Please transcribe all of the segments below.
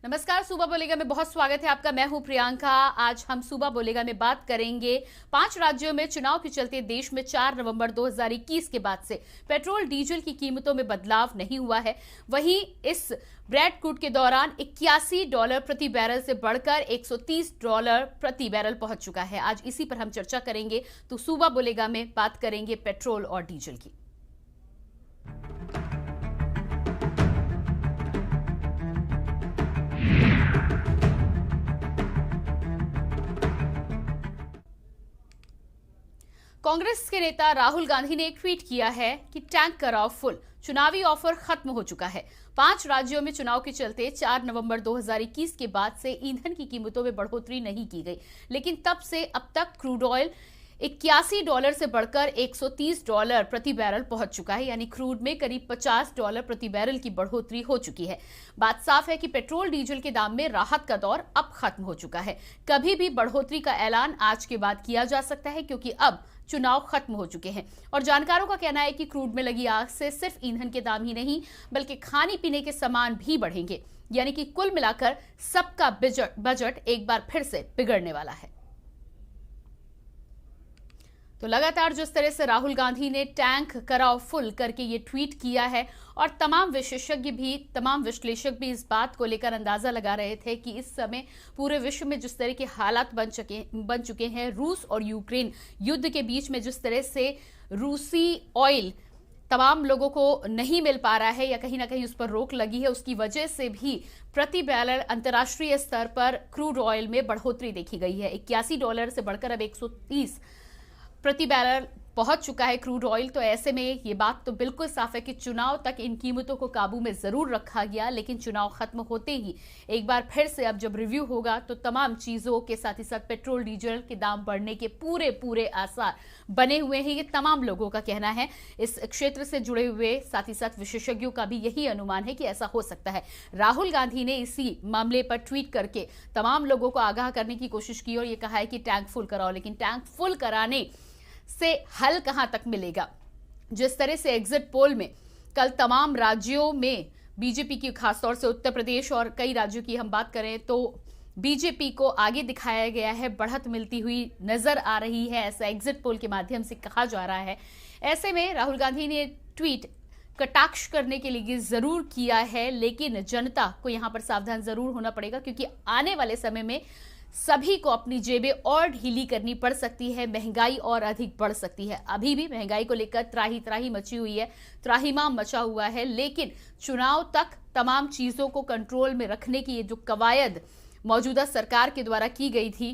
नमस्कार, सूबा बोलेगा में बहुत स्वागत है आपका। मैं हूं प्रियंका। आज हम सूबा बोलेगा में बात करेंगे 5 राज्यों में चुनाव के चलते देश में 4 नवंबर 2021 के बाद से पेट्रोल डीजल की कीमतों में बदलाव नहीं हुआ है। वहीं इस ब्रेड क्रूड के दौरान $81 प्रति बैरल से बढ़कर $130 प्रति बैरल पहुंच चुका है। आज इसी पर हम चर्चा करेंगे। तो सूबा बोलेगा में बात करेंगे पेट्रोल और डीजल की। कांग्रेस के नेता राहुल गांधी ने एक ट्वीट किया है कि टैंक कराओ फुल, चुनावी ऑफर खत्म हो चुका है। 5 राज्यों में चुनाव के चलते 4 नवंबर 2021 के बाद से ईंधन की कीमतों में बढ़ोतरी नहीं की गई, लेकिन तब से अब तक क्रूड ऑयल $81 से बढ़कर $130 प्रति बैरल पहुंच चुका है। यानी क्रूड में करीब $50 प्रति बैरल की बढ़ोतरी हो चुकी है। बात साफ है कि पेट्रोल डीजल के दाम में राहत का दौर अब खत्म हो चुका है। कभी भी बढ़ोतरी का ऐलान आज के बाद किया जा सकता है, क्योंकि अब चुनाव खत्म हो चुके हैं। और जानकारों का कहना है कि क्रूड में लगी आग से सिर्फ ईंधन के दाम ही नहीं, बल्कि खाने पीने के सामान भी बढ़ेंगे। यानी कि कुल मिलाकर सबका बजट एक बार फिर से बिगड़ने वाला है। तो लगातार जिस तरह से राहुल गांधी ने टैंक कराओ फुल करके ये ट्वीट किया है, और तमाम विश्लेषक भी इस बात को लेकर अंदाजा लगा रहे थे कि इस समय पूरे विश्व में जिस तरह के हालात बन चुके हैं, रूस और यूक्रेन युद्ध के बीच में जिस तरह से रूसी ऑयल तमाम लोगों को नहीं मिल पा रहा है या कहीं ना कहीं उस पर रोक लगी है, उसकी वजह से भी प्रति बैरल अंतर्राष्ट्रीय स्तर पर क्रूड ऑयल में बढ़ोतरी देखी गई है। $81 से बढ़कर अब 130 प्रति बैरल पहुंच चुका है क्रूड ऑयल। तो ऐसे में ये बात तो बिल्कुल साफ है कि चुनाव तक इन कीमतों को काबू में जरूर रखा गया, लेकिन चुनाव खत्म होते ही एक बार फिर से अब जब रिव्यू होगा तो तमाम चीजों के साथ ही साथ पेट्रोल डीजल के दाम बढ़ने के पूरे आसार बने हुए हैं। ये तमाम लोगों का कहना है। इस क्षेत्र से जुड़े हुए साथ ही साथ विशेषज्ञों का भी यही अनुमान है कि ऐसा हो सकता है। राहुल गांधी ने इसी मामले पर ट्वीट करके तमाम लोगों को आगाह करने की कोशिश की और ये कहा है कि टैंक फुल कराओ, लेकिन टैंक फुल कराने से हल कहां तक मिलेगा। जिस तरह से एग्जिट पोल में कल तमाम राज्यों में बीजेपी की, खासतौर से उत्तर प्रदेश और कई राज्यों की हम बात करें तो बीजेपी को आगे दिखाया गया है, बढ़त मिलती हुई नजर आ रही है, ऐसा एग्जिट पोल के माध्यम से कहा जा रहा है। ऐसे में राहुल गांधी ने ट्वीट कटाक्ष करने के लिए जरूर किया है, लेकिन जनता को यहां पर सावधान जरूर होना पड़ेगा, क्योंकि आने वाले समय में सभी को अपनी जेबें और ढीली करनी पड़ सकती है, महंगाई और अधिक बढ़ सकती है। अभी भी महंगाई को लेकर त्राही मची हुई है, त्राहिमाम मचा हुआ है, लेकिन चुनाव तक तमाम चीजों को कंट्रोल में रखने की ये जो कवायद मौजूदा सरकार के द्वारा की गई थी,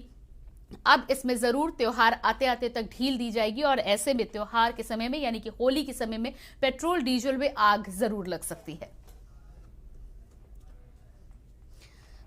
अब इसमें जरूर त्योहार आते आते तक ढील दी जाएगी। और ऐसे में त्योहार के समय में, यानी कि होली के समय में, पेट्रोल डीजल में आग जरूर लग सकती है।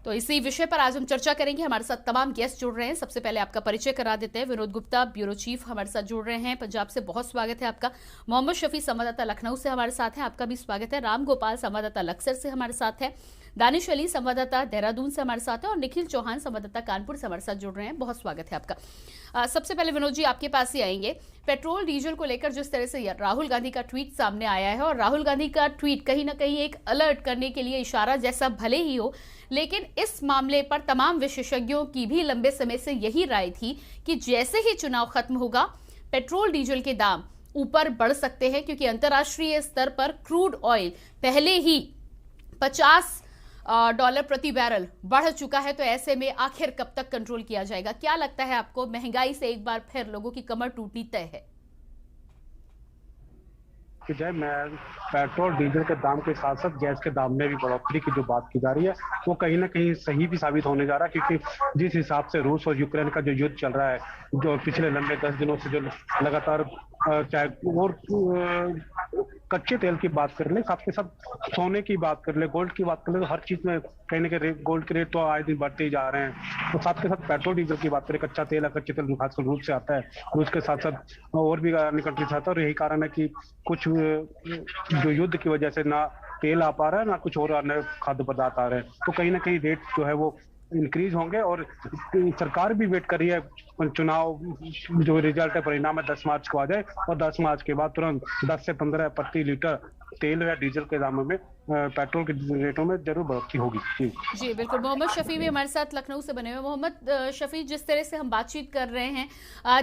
तो इसी विषय पर आज हम चर्चा करेंगे। हमारे साथ तमाम गेस्ट जुड़ रहे हैं। सबसे पहले आपका परिचय करा देते हैं। विनोद गुप्ता, ब्यूरो चीफ, हमारे साथ जुड़ रहे हैं पंजाब से, बहुत स्वागत है आपका। मोहम्मद शफी, संवाददाता लखनऊ से हमारे साथ हैं, आपका भी स्वागत है। राम गोपाल, संवाददाता लक्सर से हमारे साथ है। दानिश अली, संवाददाता देहरादून से हमारे साथ है, और निखिल चौहान, संवाददाता कानपुर से हमारे साथ जुड़ रहे हैं, बहुत स्वागत है आपका। सबसे पहले विनोद जी, आपके पास ही आएंगे। पेट्रोल डीजल को लेकर जिस तरह से राहुल गांधी का ट्वीट सामने आया है, और राहुल गांधी का ट्वीट कहीं ना कहीं एक अलर्ट करने के लिए इशारा जैसा भले ही हो, लेकिन इस मामले पर तमाम विशेषज्ञों की भी लंबे समय से यही राय थी कि जैसे ही चुनाव खत्म होगा पेट्रोल डीजल के दाम ऊपर बढ़ सकते हैं, क्योंकि अंतर्राष्ट्रीय स्तर पर क्रूड ऑयल पहले ही $50 प्रति बैरल बढ़ चुका है। तो ऐसे में आखिर कब तक कंट्रोल किया जाएगा? क्या लगता है आपको, महंगाई से एक बार फिर लोगों की कमर टूटनी तय है? कि जय मैं पेट्रोल डीजल के दाम के साथ साथ गैस के दाम में भी बढ़ोतरी की जो बात की जा रही है वो कहीं ना कहीं सही भी साबित होने जा रहा है, क्योंकि जिस हिसाब से रूस और यूक्रेन का जो युद्ध चल रहा है, जो पिछले लंबे 10 दिनों से जो लगातार चाहे और कच्चे तेल की बात कर ले, साथ के साथ सोने की बात कर ले, गोल्ड की बात कर ले, तो हर चीज में कहीं ना कहीं गोल्ड के रेट तो आए दिन बढ़ते ही जा रहे हैं। तो साथ के साथ पेट्रोल डीजल की बात करें, कच्चा तेल खासकर रूस से आता है, रूस के साथ साथ और भी अन्य कंट्री से आता है, और यही कारण है कि कुछ जो युद्ध की वजह से ना तेल आ पा रहा है, ना कुछ और अन्य खाद्य पदार्थ आ रहे हैं। तो कहीं ना कहीं रेट जो है वो इंक्रीज होंगे, और सरकार भी वेट कर रही है चुनाव जो रिजल्ट है, परिणाम है 10 मार्च को आ जाए और 10 मार्च के बाद तुरंत 10 से 15 प्रति लीटर तेल या डीजल के दामों में, पेट्रोल के रेटों में जरूर बढ़ोतरी होगी। जी बिल्कुल। मोहम्मद शफी भी हमारे साथ लखनऊ से बने हुए। मोहम्मद शफी, जिस तरह से हम बातचीत कर रहे हैं,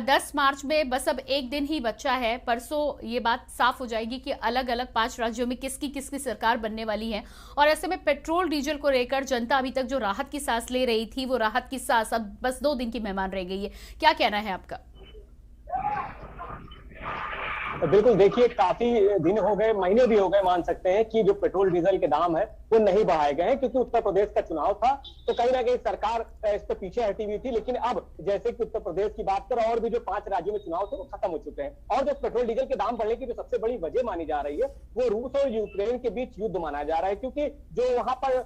10 मार्च में बस अब एक दिन ही बचा है, परसों ये बात साफ हो जाएगी कि अलग अलग 5 राज्यों में किसकी किसकी सरकार बनने वाली है, और ऐसे में पेट्रोल डीजल को लेकर जनता अभी तक जो राहत की सांस ले रही थी, वो राहत की सांस अब बस 2 दिन की मेहमान रह गई है। क्या कहना है आपका? बिल्कुल, देखिए काफी दिन हो गए, महीने भी हो गए मान सकते हैं कि जो पेट्रोल डीजल के दाम है वो नहीं बढ़ाए गए हैं, क्योंकि उत्तर प्रदेश का चुनाव था तो कहीं ना कहीं सरकार इस पर पीछे हटी हुई थी। लेकिन अब जैसे कि उत्तर प्रदेश की बात करें, और भी जो 5 राज्यों में चुनाव थे वो खत्म हो चुके हैं, और जो पेट्रोल डीजल के दाम बढ़ने की जो सबसे बड़ी वजह मानी जा रही है वो रूस और यूक्रेन के बीच युद्ध माना जा रहा है, क्योंकि जो वहां पर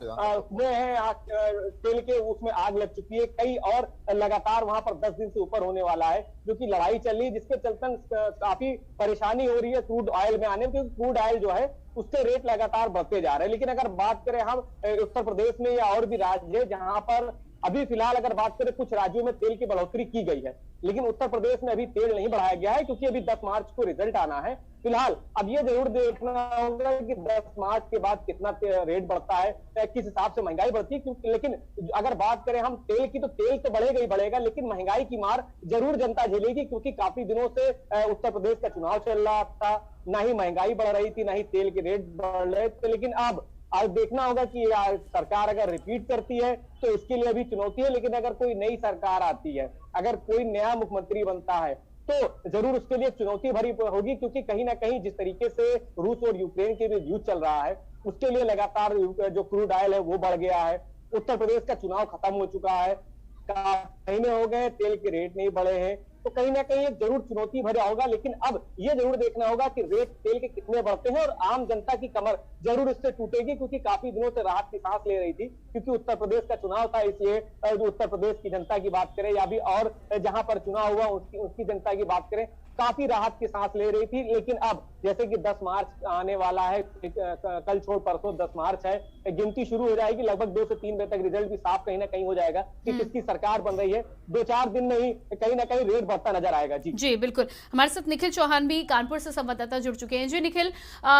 तेल के उसमें आग लग चुकी है, कई और लगातार वहां पर 10 दिन से ऊपर होने वाला है जो कि लड़ाई चल रही है, जिसके चलते काफी परेशानी हो रही है क्रूड ऑयल में आने में, क्योंकि क्रूड ऑयल जो है उसके रेट लगातार बढ़ते जा रहे हैं। लेकिन अगर बात करें हम उत्तर प्रदेश में या और भी राज्य जहां पर अभी फिलहाल अगर बात करें, कुछ राज्यों में तेल की बढ़ोतरी की गई है, लेकिन उत्तर प्रदेश में अभी तेल नहीं बढ़ाया गया है, क्योंकि अभी 10 मार्च को रिजल्ट आना है। फिलहाल अब ये जरूर देखना होगा कि 10 मार्च के बाद कितना रेट बढ़ता है, किस हिसाब से महंगाई बढ़ती है, क्योंकि लेकिन अगर बात करें हम तेल की, तो तेल तो बढ़ेगा ही बढ़ेगा, लेकिन महंगाई की मार जरूर जनता झेलेगी, क्योंकि काफी दिनों से उत्तर प्रदेश का चुनाव चल रहा था, ना ही महंगाई बढ़ रही थी, ना ही तेल के रेट बढ़ रहे थे। लेकिन अब आज देखना होगा कि सरकार अगर रिपीट करती है तो इसके लिए अभी चुनौती है, लेकिन अगर कोई नई सरकार आती है, अगर कोई नया मुख्यमंत्री बनता है, तो जरूर उसके लिए चुनौती भरी होगी, क्योंकि कहीं ना कहीं जिस तरीके से रूस और यूक्रेन के बीच युद्ध चल रहा है, उसके लिए लगातार जो क्रूड ऑयल है वो बढ़ गया है। उत्तर प्रदेश का चुनाव खत्म हो चुका है, महीने हो गए, तेल के रेट नहीं बढ़े हैं, तो कहीं ना कहीं जरूर चुनौती भरा होगा। लेकिन अब ये जरूर देखना होगा कि रेट तेल के कितने बढ़ते हैं, और आम जनता की कमर जरूर इससे टूटेगी, क्योंकि काफी दिनों से राहत की सांस ले रही थी, क्योंकि उत्तर प्रदेश का चुनाव था। इसलिए उत्तर प्रदेश की जनता की बात करें या भी और जहां पर चुनाव हुआ उसकी जनता की बात करें, काफी राहत की सांस ले रही थी। लेकिन अब जैसे कि 10 मार्च आने वाला है, कल छोड़ परसों 10 मार्च है, गिनती शुरू हो जाएगी, लगभग 2 से 3 बजे तक रिजल्ट भी साफ कहीं ना कहीं हो जाएगा कि किसकी सरकार बन रही है। 2-4 दिन में ही कहीं ना कहीं रेट बढ़ता नजर आएगा। जी बिल्कुल। हमारे साथ निखिल चौहान भी कानपुर से संवाददाता जुड़ चुके हैं। जी निखिल,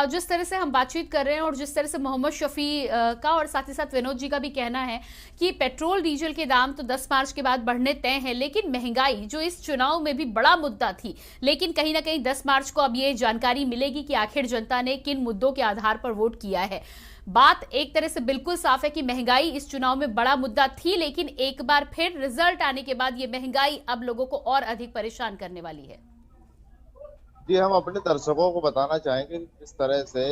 जिस तरह से हम बातचीत कर रहे हैं और जिस तरह से मोहम्मद शफी का और साथ ही साथ विनोद जी का भी कहना है कि पेट्रोल डीजल के दाम तो 10 मार्च के बाद बढ़ने तय हैं, लेकिन महंगाई जो इस चुनाव में भी बड़ा मुद्दा थी, लेकिन कहीं ना कहीं 10 मार्च को अब ये जानकारी मिलेगी कि आखिर जनता ने किन मुद्दों के आधार पर वोट किया है। बात एक तरह से बिल्कुल साफ है कि महंगाई इस चुनाव में बड़ा मुद्दा थी, लेकिन एक बार फिर रिजल्ट आने के बाद ये महंगाई अब लोगों को और अधिक परेशान करने वाली है। जी, हम अपने दर्शकों को बताना चाहेंगे किस तरह से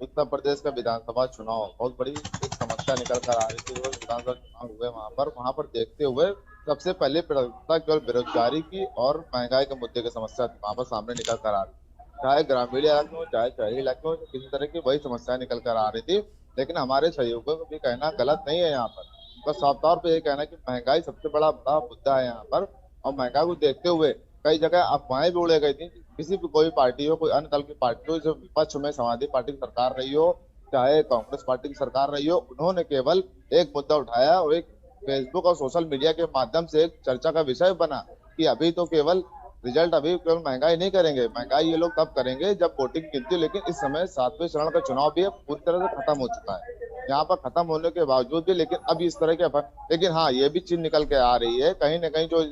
उत्तर प्रदेश का विधानसभा चुनाव बहुत बड़ी एक समस्या निकल कर आ रही थी। विधानसभा चुनाव हुए वहां पर देखते हुए सबसे पहले प्राथमिकता केवल बेरोजगारी की और महंगाई के मुद्दे की समस्या वहां पर सामने निकल कर आ रही, चाहे ग्रामीण इलाके हो चाहे शहरी इलाके हो, किसी तरह की वही समस्या निकल कर आ रही थी। लेकिन हमारे सहयोगियों को भी कहना गलत नहीं है, यहाँ पर बस साफ तौर पर यह कहना कि महंगाई सबसे बड़ा मुद्दा है यहाँ पर, और महंगाई को देखते हुए कई जगह अफवाहें भी उड़े गई थी। किसी भी कोई पार्टी हो, कोई अन्य दल की पार्टी हो, जो विपक्ष में समाजवादी पार्टी की सरकार रही हो, चाहे कांग्रेस पार्टी की सरकार रही हो, उन्होंने केवल एक मुद्दा उठाया और एक फेसबुक और सोशल मीडिया के माध्यम से एक चर्चा का विषय बना कि अभी तो केवल रिजल्ट, अभी केवल महंगाई नहीं करेंगे, महंगाई ये लोग तब करेंगे जब वोटिंग गिनती। लेकिन इस समय 7वें चरण का चुनाव भी पूरी तरह से खत्म हो चुका है, यहाँ पर खत्म होने के बावजूद भी लेकिन अब इस तरह के, लेकिन हाँ ये भी चीज निकल के आ रही है कहीं ना कहीं, जो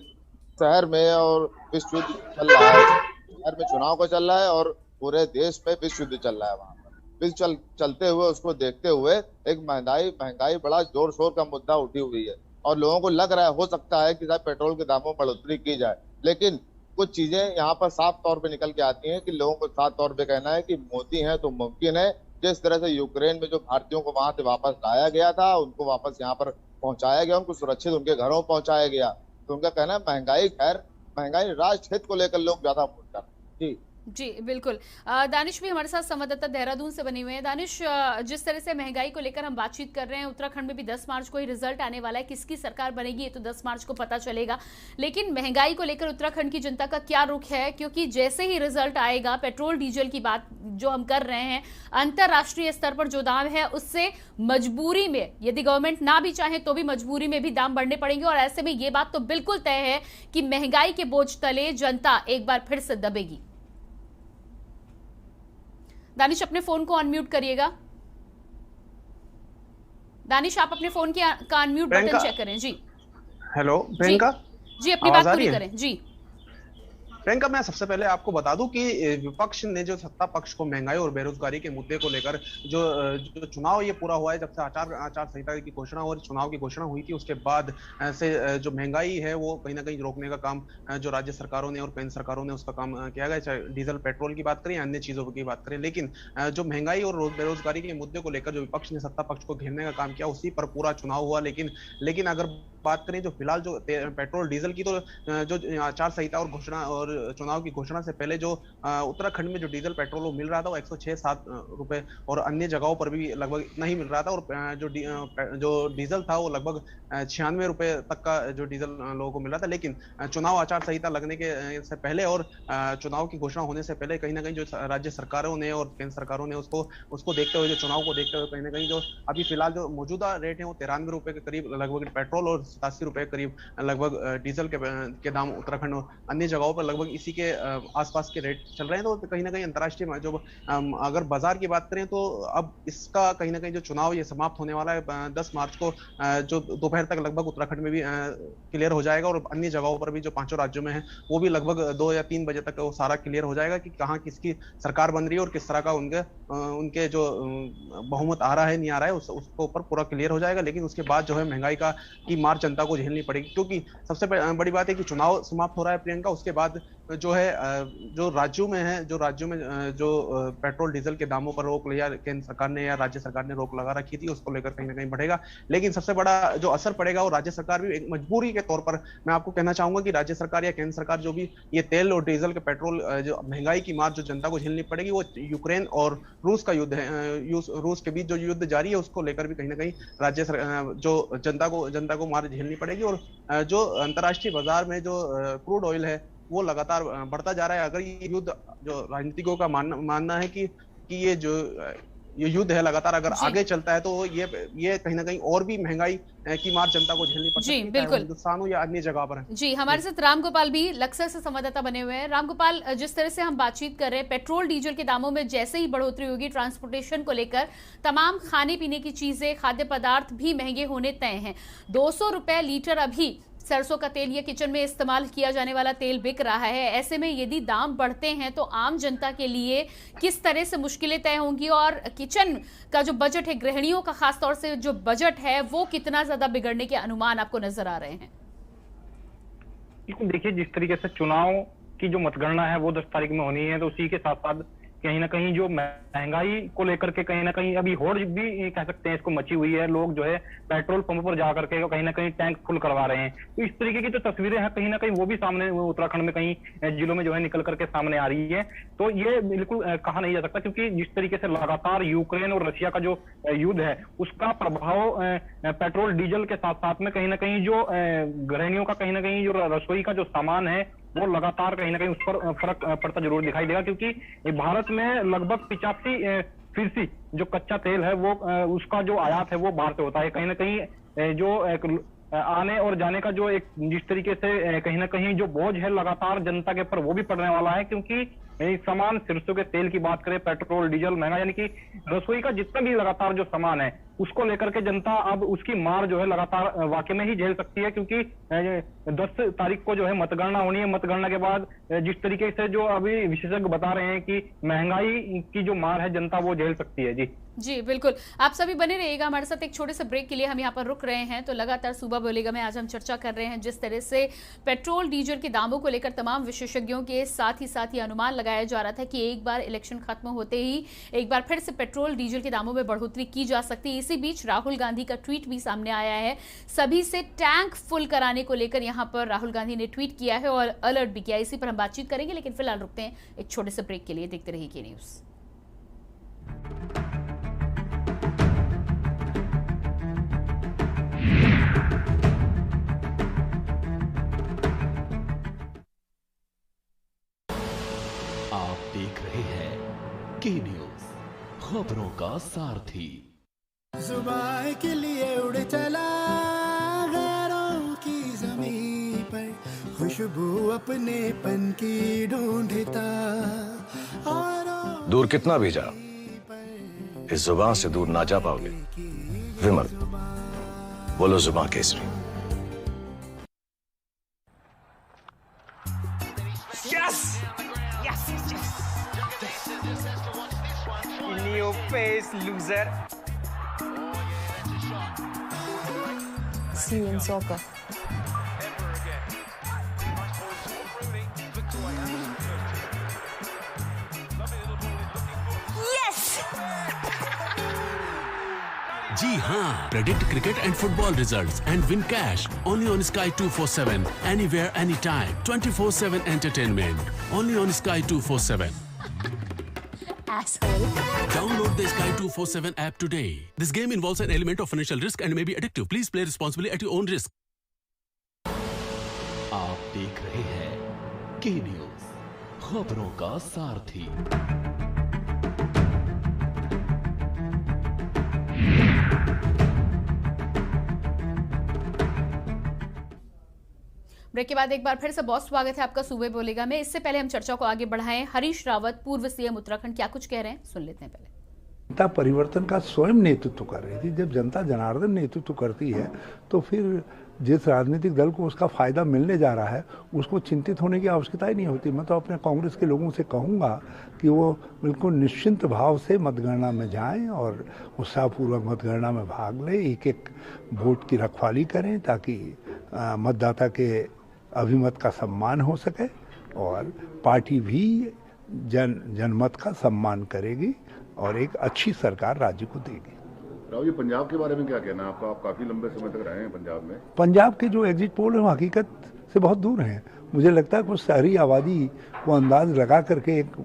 शहर में और विश्व युद्ध चल रहा है, शहर में चुनाव को चल रहा है और पूरे देश में विश्व युद्ध चल रहा है, वहां पर विश्व चलते हुए उसको देखते हुए एक महंगाई बड़ा जोर शोर का मुद्दा उठी हुई है, और लोगों को लग रहा है हो सकता है कि शायद पेट्रोल के दामों में बढ़ोतरी की जाए। लेकिन कुछ चीजें यहाँ पर साफ तौर पे निकल के आती हैं कि लोगों को साफ तौर पे कहना है कि मोदी है तो मुमकिन है। जिस तरह से यूक्रेन में जो भारतीयों को वहां से वापस लाया गया था, उनको वापस यहाँ पर पहुंचाया गया, उनको सुरक्षित उनके घरों में पहुंचाया गया, तो उनका कहना है महंगाई राष्ट्र हित को लेकर लोग ज्यादा वोट कर। जी जी बिल्कुल। दानिश भी हमारे साथ संवाददाता देहरादून से बने हुए हैं। दानिश, जिस तरह से महंगाई को लेकर हम बातचीत कर रहे हैं, उत्तराखंड में भी 10 मार्च को ही रिजल्ट आने वाला है। किसकी सरकार बनेगी ये तो 10 मार्च को पता चलेगा, लेकिन महंगाई को लेकर उत्तराखंड की जनता का क्या रुख है? क्योंकि जैसे ही रिजल्ट आएगा, पेट्रोल डीजल की बात जो हम कर रहे हैं, अंतरराष्ट्रीय स्तर पर जो दाम है उससे मजबूरी में, यदि गवर्नमेंट ना भी चाहे तो भी मजबूरी में भी दाम बढ़ने पड़ेंगे। और ऐसे में ये बात तो बिल्कुल तय है कि महंगाई के बोझ तले जनता एक बार फिर से दबेगी। दानिश, अपने फोन को अनम्यूट करिएगा। दानिश, आप अपने फोन का अनम्यूट बटन चेक करें। जी हेलो प्रियंका जी, अपनी बात पूरी करें। जी प्रियंका, मैं सबसे पहले आपको बता दूं कि विपक्ष ने जो सत्ता पक्ष को महंगाई और बेरोजगारी के मुद्दे को लेकर जो चुनाव ये पूरा हुआ है, जब से आचार संहिता की घोषणा और चुनाव की घोषणा हुई थी, उसके बाद से जो महंगाई है वो कहीं ना कहीं रोकने का काम जो राज्य सरकारों ने और केंद्र सरकारों ने उसका काम किया गया, चाहे डीजल पेट्रोल की बात करें या अन्य चीजों की बात करें। लेकिन जो महंगाई और बेरोजगारी के मुद्दे को लेकर जो विपक्ष ने सत्ता पक्ष को घेरने का काम किया, उसी पर पूरा चुनाव हुआ। लेकिन अगर बात करें जो फिलहाल जो पेट्रोल डीजल की, तो जो आचार संहिता और घोषणा और चुनाव की घोषणा से पहले जो उत्तराखंड में जो डीजल पेट्रोल वो मिल रहा था वो 106-7 रुपए, और अन्य जगहों पर भी लगभग इतना ही मिल रहा था। और जो डीजल था वो लगभग 96 रुपए तक का जो डीजल लोगों को मिल रहा था। लेकिन चुनाव आचार संहिता लगने के से पहले और चुनाव की घोषणा होने से पहले कहीं ना कहीं जो राज्य सरकारों ने और केंद्र सरकारों ने उसको देखते हुए, जो चुनाव को देखते हुए, कहीं ना कहीं जो अभी फिलहाल जो मौजूदा रेट है वो 93 रुपए के करीब लगभग पेट्रोल और 87 रुपए करीब लगभग डीजल के दाम उत्तराखंड और अन्य जगहों पर लगभग इसी के आसपास के रेट चल रहे हैं। तो कहीं ना कहीं अंतर्राष्ट्रीय जो अगर बाजार की बात करें तो अब इसका कहीं ना कहीं जो चुनाव ये समाप्त होने वाला है 10 मार्च को, जो दोपहर तक लगभग उत्तराखंड में भी क्लियर हो जाएगा, और अन्य जगहों पर भी जो 5 राज्यों में है वो भी लगभग 2 या 3 बजे तक वो सारा क्लियर हो जाएगा कि कहाँ किसकी सरकार बन रही है और किस तरह का उनके जो बहुमत आ रहा है नहीं आ रहा है, उसको ऊपर पूरा क्लियर हो जाएगा। लेकिन उसके बाद जो है महंगाई की मार जनता को झेलनी पड़ेगी, क्योंकि सबसे बड़ी बात है कि चुनाव समाप्त हो रहा है प्रियंका, उसके बाद जो है जो राज्यों में जो पेट्रोल डीजल के दामों पर रोक लिया केंद्र सरकार ने या राज्य सरकार ने रोक लगा रखी थी, उसको लेकर कहीं ना कहीं बढ़ेगा। लेकिन सबसे बड़ा जो असर पड़ेगा वो राज्य सरकार भी एक मजबूरी के तौर पर, मैं आपको कहना चाहूंगा कि राज्य सरकार या केंद्र सरकार जो भी ये तेल और डीजल के पेट्रोल जो महंगाई की मार जो जनता को झेलनी पड़ेगी, वो यूक्रेन और रूस का युद्ध है, रूस के बीच जो युद्ध जारी है उसको लेकर भी कहीं ना कहीं राज्य जो जनता को मार झेलनी पड़ेगी। और जो अंतर्राष्ट्रीय बाजार में जो क्रूड ऑयल है वो लगातार बढ़ता जा रहा है। अगर ये युद्ध, जो राजनीतिकों का मानना है कि ये युद्ध है लगातार अगर आगे चलता है तो ये कहीं ना कहीं और भी महंगाई की मार जनता को झेलनी पड़ सकती है, बिल्कुल हिंदुस्तान हो या अन्य जगह पर है। जी, हमारे साथ रामगोपाल भी लक्सर से संवाददाता बने हुए हैं। रामगोपाल, जिस तरह से हम बातचीत कर रहे हैं, पेट्रोल डीजल के दामों में जैसे ही बढ़ोतरी होगी, ट्रांसपोर्टेशन को लेकर तमाम खाने पीने की चीजें, खाद्य पदार्थ भी महंगे होने तय हैं। 200 रुपए लीटर अभी सरसों का तेल या किचन में इस्तेमाल किया जाने वाला तेल बिक रहा है। ऐसे में यदि दाम बढ़ते हैं तो आम जनता के लिए किस तरह से मुश्किलें तय होंगी, और किचन का जो बजट है, गृहिणियों का खासतौर से जो बजट है, वो कितना ज्यादा बिगड़ने के अनुमान आपको नजर आ रहे हैं? देखिए, जिस तरीके से चुनाव की जो मतगणना है वो 10 तारीख में होनी है, तो उसी के साथ साथ कहीं ना कहीं जो महंगाई को लेकर के कहीं ना कहीं अभी होड़ भी कह सकते हैं इसको मची हुई है। लोग जो है पेट्रोल पंप पर जा करके कहीं ना कहीं टैंक फुल करवा रहे हैं। तो इस तरीके की जो तस्वीरें हैं कहीं ना कहीं वो भी सामने उत्तराखंड में कहीं जिलों में जो है निकल करके सामने आ रही है। तो ये बिल्कुल कहा नहीं जा सकता, क्योंकि जिस तरीके से लगातार यूक्रेन और रशिया का जो युद्ध है उसका प्रभाव पेट्रोल डीजल के साथ साथ में कहीं ना कहीं जो गृहिणियों का कहीं ना कहीं जो रसोई का जो सामान है वो लगातार कहीं ना कहीं उस पर फर्क पड़ता जरूर दिखाई देगा, क्योंकि भारत में लगभग 85% जो कच्चा तेल है वो उसका जो आयात है वो बाहर से होता है। कहीं ना कहीं जो आने और जाने का जो एक जिस तरीके से कहीं ना कहीं जो बोझ है लगातार जनता के ऊपर वो भी पड़ने वाला है, क्योंकि सामान सरसों के तेल की बात करें, पेट्रोल डीजल महंगा, यानी कि रसोई का जितना भी लगातार जो सामान है उसको लेकर के जनता अब उसकी मार जो है लगातार वाकई में ही झेल सकती है, क्योंकि 10 तारीख को जो है मतगणना होनी है। मतगणना के बाद जिस तरीके से जो अभी विशेषज्ञ बता रहे हैं कि महंगाई की जो मार है जनता वो झेल सकती है। जी जी बिल्कुल, आप सभी बने रहिएगा हमारे साथ। एक छोटे से ब्रेक के लिए हम यहाँ पर रुक रहे हैं। तो लगातार सुबह बोलेगा में आज हम चर्चा कर रहे हैं जिस तरह से पेट्रोल डीजल के दामों को लेकर तमाम विशेषज्ञों के साथ ही अनुमान लगाया जा रहा था कि एक बार इलेक्शन खत्म होते ही एक बार फिर से पेट्रोल डीजल के दामों में बढ़ोतरी की जा सकती है। इसी बीच राहुल गांधी का ट्वीट भी सामने आया है। सभी से टैंक फुल कराने को लेकर यहाँ पर राहुल गांधी ने ट्वीट किया है और अलर्ट भी किया। इसी पर हम बातचीत करेंगे, लेकिन फिलहाल रुकते हैं एक छोटे से ब्रेक के लिए। देखते रहिए के न्यूज। आप देख रहे हैं के न्यूज, खबरों का सारथी। जुबान के लिए उड़ चला गैरों की ज़मीं पर, खुशबू अपने पन की ढूंढता। दूर कितना भी जा, इस जुबान से दूर ना जा पाओगे। विमल, बोलो जुबान Kesari. In your face, loser. See you in soccer. जी हाँ, predict cricket and football results and win cash only on Sky 247, anywhere, anytime, 24/7 entertainment, only on Sky 247. Asshole. Download the Sky 247 app today. This game involves an element of financial risk and may be addictive. Please play responsibly at your own risk. आप देख रहे हैं के news, खबरों का सारथी। Break के बाद एक बार फिर से बहुत स्वागत है आपका सुबह बोलेगा में। इससे पहले हम चर्चा को आगे बढ़ाएं, हरीश रावत पूर्व सीएम उत्तराखंड क्या कुछ कह रहे हैं सुन लेते हैं पहले। जनता परिवर्तन का स्वयं नेतृत्व कर रही थी। जब जनता जनार्दन नेतृत्व करती है तो फिर जिस राजनीतिक दल को उसका फायदा मिलने जा रहा है उसको चिंतित होने की आवश्यकता ही नहीं होती। मैं तो अपने कांग्रेस के लोगों से कहूँगा कि वो बिल्कुल निश्चिंत भाव से मतगणना में जाएं और उत्साहपूर्वक मतगणना में भाग लें, एक एक वोट की रखवाली करें ताकि मतदाता के अभिमत का सम्मान हो सके और पार्टी भी जनमत का सम्मान करेगी और एक अच्छी सरकार राज्य को देगी। राव जी, पंजाब के बारे में क्या कहना है आपका? आप काफी लंबे समय तक रहे हैं पंजाब में। पंजाब के जो एग्जिट पोल है वो हकीकत से बहुत दूर हैं। मुझे लगता है कुछ शहरी आबादी को अंदाज लगा करके एक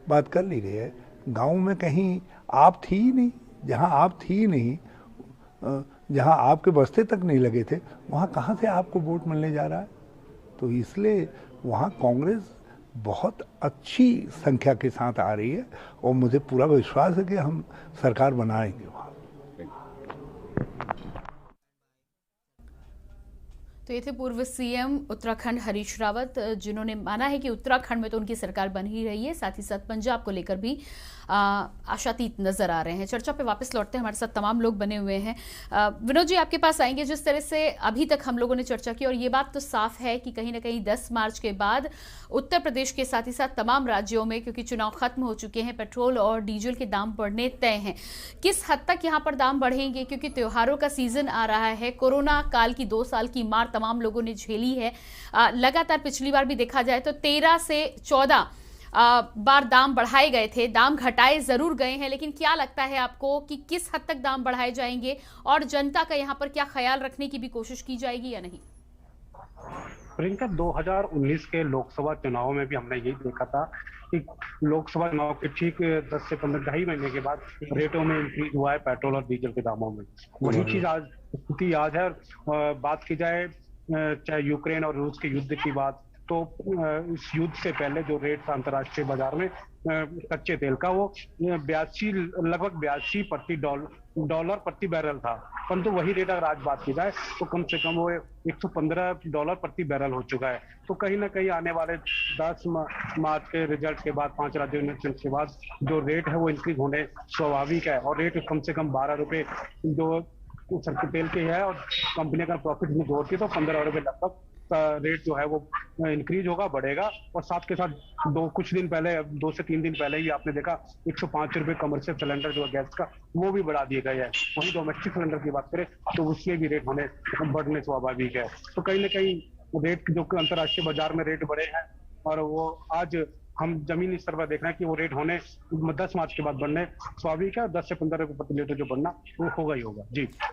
बात कर ली गई है। गाँव में कहीं आप थी ही नहीं, जहाँ आप थी ही नहीं, जहाँ आपके बस्ते तक नहीं लगे थे, वहाँ कहाँ से आपको वोट मिलने जा रहा है? तो इसलिए वहाँ कांग्रेस बहुत अच्छी संख्या के साथ आ रही है और मुझे पूरा विश्वास है कि हम सरकार बनाएंगे वहाँ। तो ये थे पूर्व सीएम उत्तराखंड हरीश रावत, जिन्होंने माना है कि उत्तराखंड में तो उनकी सरकार बन ही रही है, साथ ही साथ पंजाब को लेकर भी आशातीत नजर आ रहे हैं। चर्चा पे वापस लौटते हैं, हमारे साथ तमाम लोग बने हुए हैं। विनोद जी, आपके पास आएंगे। जिस तरह से अभी तक हम लोगों ने चर्चा की और ये बात तो साफ है कि कहीं ना कहीं 10 मार्च के बाद उत्तर प्रदेश के साथ ही साथ तमाम राज्यों में, क्योंकि चुनाव खत्म हो चुके हैं, पेट्रोल और डीजल के दाम बढ़ने तय हैं। किस हद तक यहाँ पर दाम बढ़ेंगे, क्योंकि त्योहारों का सीजन आ रहा है, कोरोना काल की 2 साल की मार तमाम लोगों ने झेली है। लगातार पिछली बार भी देखा जाए तो 13 से 14 बार दाम बढ़ाए गए थे, दाम घटाए जरूर गए हैं, लेकिन क्या लगता है आपको कि किस हद तक दाम बढ़ाए जाएंगे और जनता का यहाँ पर क्या ख्याल रखने की भी कोशिश की जाएगी या नहीं? प्रियंका, 2019 के लोकसभा चुनाव में भी हमने यही देखा था कि लोकसभा चुनाव के ठीक 10 से 15 ढाई महीने के बाद रेटों में इंक्रीज हुआ है पेट्रोल और डीजल के दामों में। वही चीज आज स्थिति आज है। बात की जाए चाहे यूक्रेन और रूस के युद्ध की बात, तो इस युद्ध से पहले जो रेट था अंतर्राष्ट्रीय बाजार में कच्चे तेल का, वो लगभग 82 प्रति डॉलर प्रति बैरल था। परंतु वही रेट अगर आज बात की जाए तो कम से कम वो $115 प्रति बैरल हो चुका है। तो कहीं ना कहीं आने वाले 10 मार्च के रिजल्ट के बाद, 5 राज्यों में के बाद जो रेट है वो इंक्रीज होने स्वाभाविक है। और रेट कम से कम 12 रुपए जो सरकी तेल के है और कंपनी का प्रॉफिट में जोड़ती है तो 15 रुपए लगभग रेट जो है वो इंक्रीज होगा, बढ़ेगा। और साथ के साथ कुछ दिन पहले, 2 से 3 दिन पहले ही आपने देखा 105 रुपए कमर्शियल सिलेंडर जो है गैस का, वो भी बढ़ा दिया गया है। वही डोमेस्टिक सिलेंडर की बात करें तो उसके भी रेट बढ़ने स्वाभाविक है। तो कहीं ना कहीं रेट जो अंतर्राष्ट्रीय बाजार में रेट बढ़े हैं, और वो आज हम जमीनी स्तर पर देख रहे हैं कि वो रेट होने 10 मार्च के बाद बढ़ने स्वाभाविक है। 10 से 15 रुपए प्रति लीटर जो बढ़ना वो होगा ही होगा।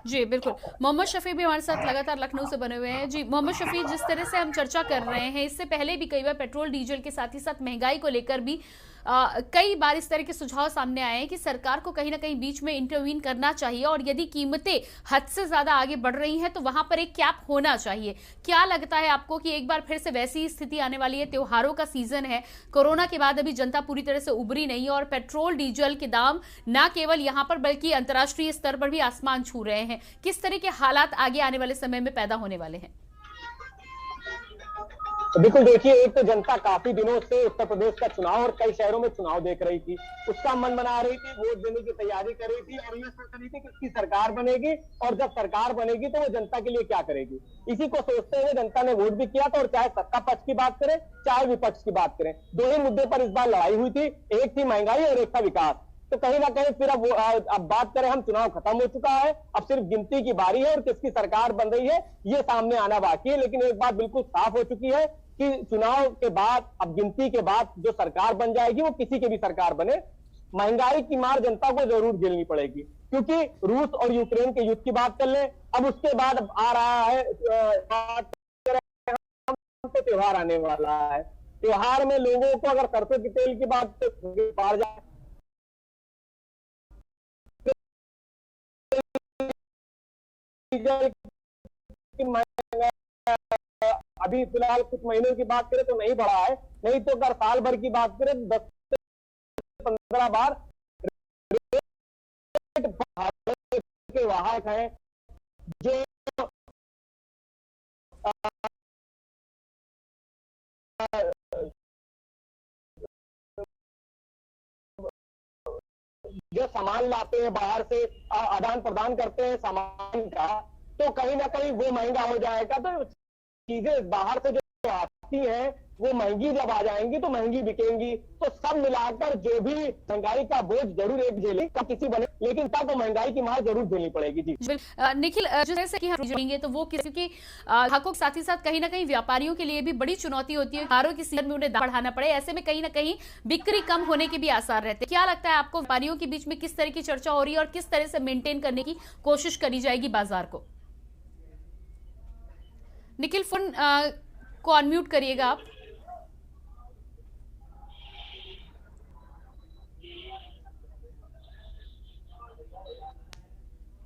जी बिल्कुल। मोहम्मद शफी भी हमारे साथ लगातार लखनऊ से बने हुए हैं। जी मोहम्मद शफी, जिस तरह से हम चर्चा कर रहे हैं, इससे पहले भी कई बार पेट्रोल डीजल के साथ ही साथ महंगाई को लेकर भी कई बार इस तरह के सुझाव सामने आए हैं कि सरकार को कहीं ना कहीं बीच में इंटरवीन करना चाहिए, और यदि कीमतें हद से ज्यादा आगे बढ़ रही हैं तो वहां पर एक कैप होना चाहिए। क्या लगता है आपको कि एक बार फिर से वैसी स्थिति आने वाली है? त्योहारों का सीजन है, कोरोना के बाद अभी जनता पूरी तरह से उभरी नहीं, और पेट्रोल डीजल के दाम न केवल यहां पर बल्कि अंतर्राष्ट्रीय स्तर पर भी आसमान छू रहे हैं। किस तरह के हालात आगे आने वाले समय में पैदा होने वाले हैं? तो बिल्कुल देखिए, एक तो जनता काफी दिनों से उत्तर प्रदेश का चुनाव और कई शहरों में चुनाव देख रही थी, उसका मन बना रही थी, वोट देने की तैयारी कर रही थी, और ये सोच रही थी कि इसकी सरकार बनेगी, और जब सरकार बनेगी तो वो जनता के लिए क्या करेगी। इसी को सोचते हुए जनता ने वोट भी किया था। और चाहे सत्ता पक्ष की बात करें चाहे विपक्ष की बात करें, दो ही मुद्दे पर इस बार लड़ाई हुई थी, एक थी महंगाई और एक था विकास। तो कहीं ना कहीं फिर अब बात करें, हम चुनाव खत्म हो चुका है, अब सिर्फ गिनती की बारी है और किसकी सरकार बन रही है ये सामने आना बाकी है। लेकिन एक बात बिल्कुल साफ हो चुकी है कि चुनाव के बाद, अब गिनती के बाद जो सरकार बन जाएगी वो किसी की भी सरकार बने, महंगाई की मार जनता को जरूर झेलनी पड़ेगी। क्योंकि रूस और यूक्रेन के युद्ध की बात कर ले, अब उसके बाद अब आ रहा है तो त्योहार आने वाला है। त्योहार में लोगों को अगर सरसों के तेल की बात बाहर जाए, अभी फिलहाल कुछ महीनों की बात करें तो नहीं बढ़ा है, नहीं तो अगर साल भर की बात करें 10 से 15 बार के वाहक हैं जो सामान लाते हैं बाहर से, आदान प्रदान करते हैं सामान का, तो कहीं ना कहीं वो महंगा हो जाएगा। तो चीजें बाहर से जो आती हैं वो महंगी जब आ जाएंगी तो महंगी बिकेंगी। तो सब मिलाकर जो भी महंगाई का बोझ जरूर एक झेले का किसी बने, लेकिन तब तो महंगाई की मार जरूर झेलनी पड़ेगी। जी निखिल, जैसे कि हम जाएंगे तो वो क्योंकि ग्राहकों के साथ ही साथ कहीं ना कहीं व्यापारियों के लिए भी बड़ी चुनौती होती है, त्योहारों की सीजन में उन्हें दाम बढ़ाना पड़े, ऐसे में कहीं ना कहीं बिक्री कम होने के भी आसार रहते हैं। क्या लगता है आपको, व्यापारियों के बीच में किस तरह की चर्चा हो रही है और किस तरह से मेंटेन करने की कोशिश करी जाएगी बाजार को? निखिल, फोन को अनम्यूट करिएगा आप।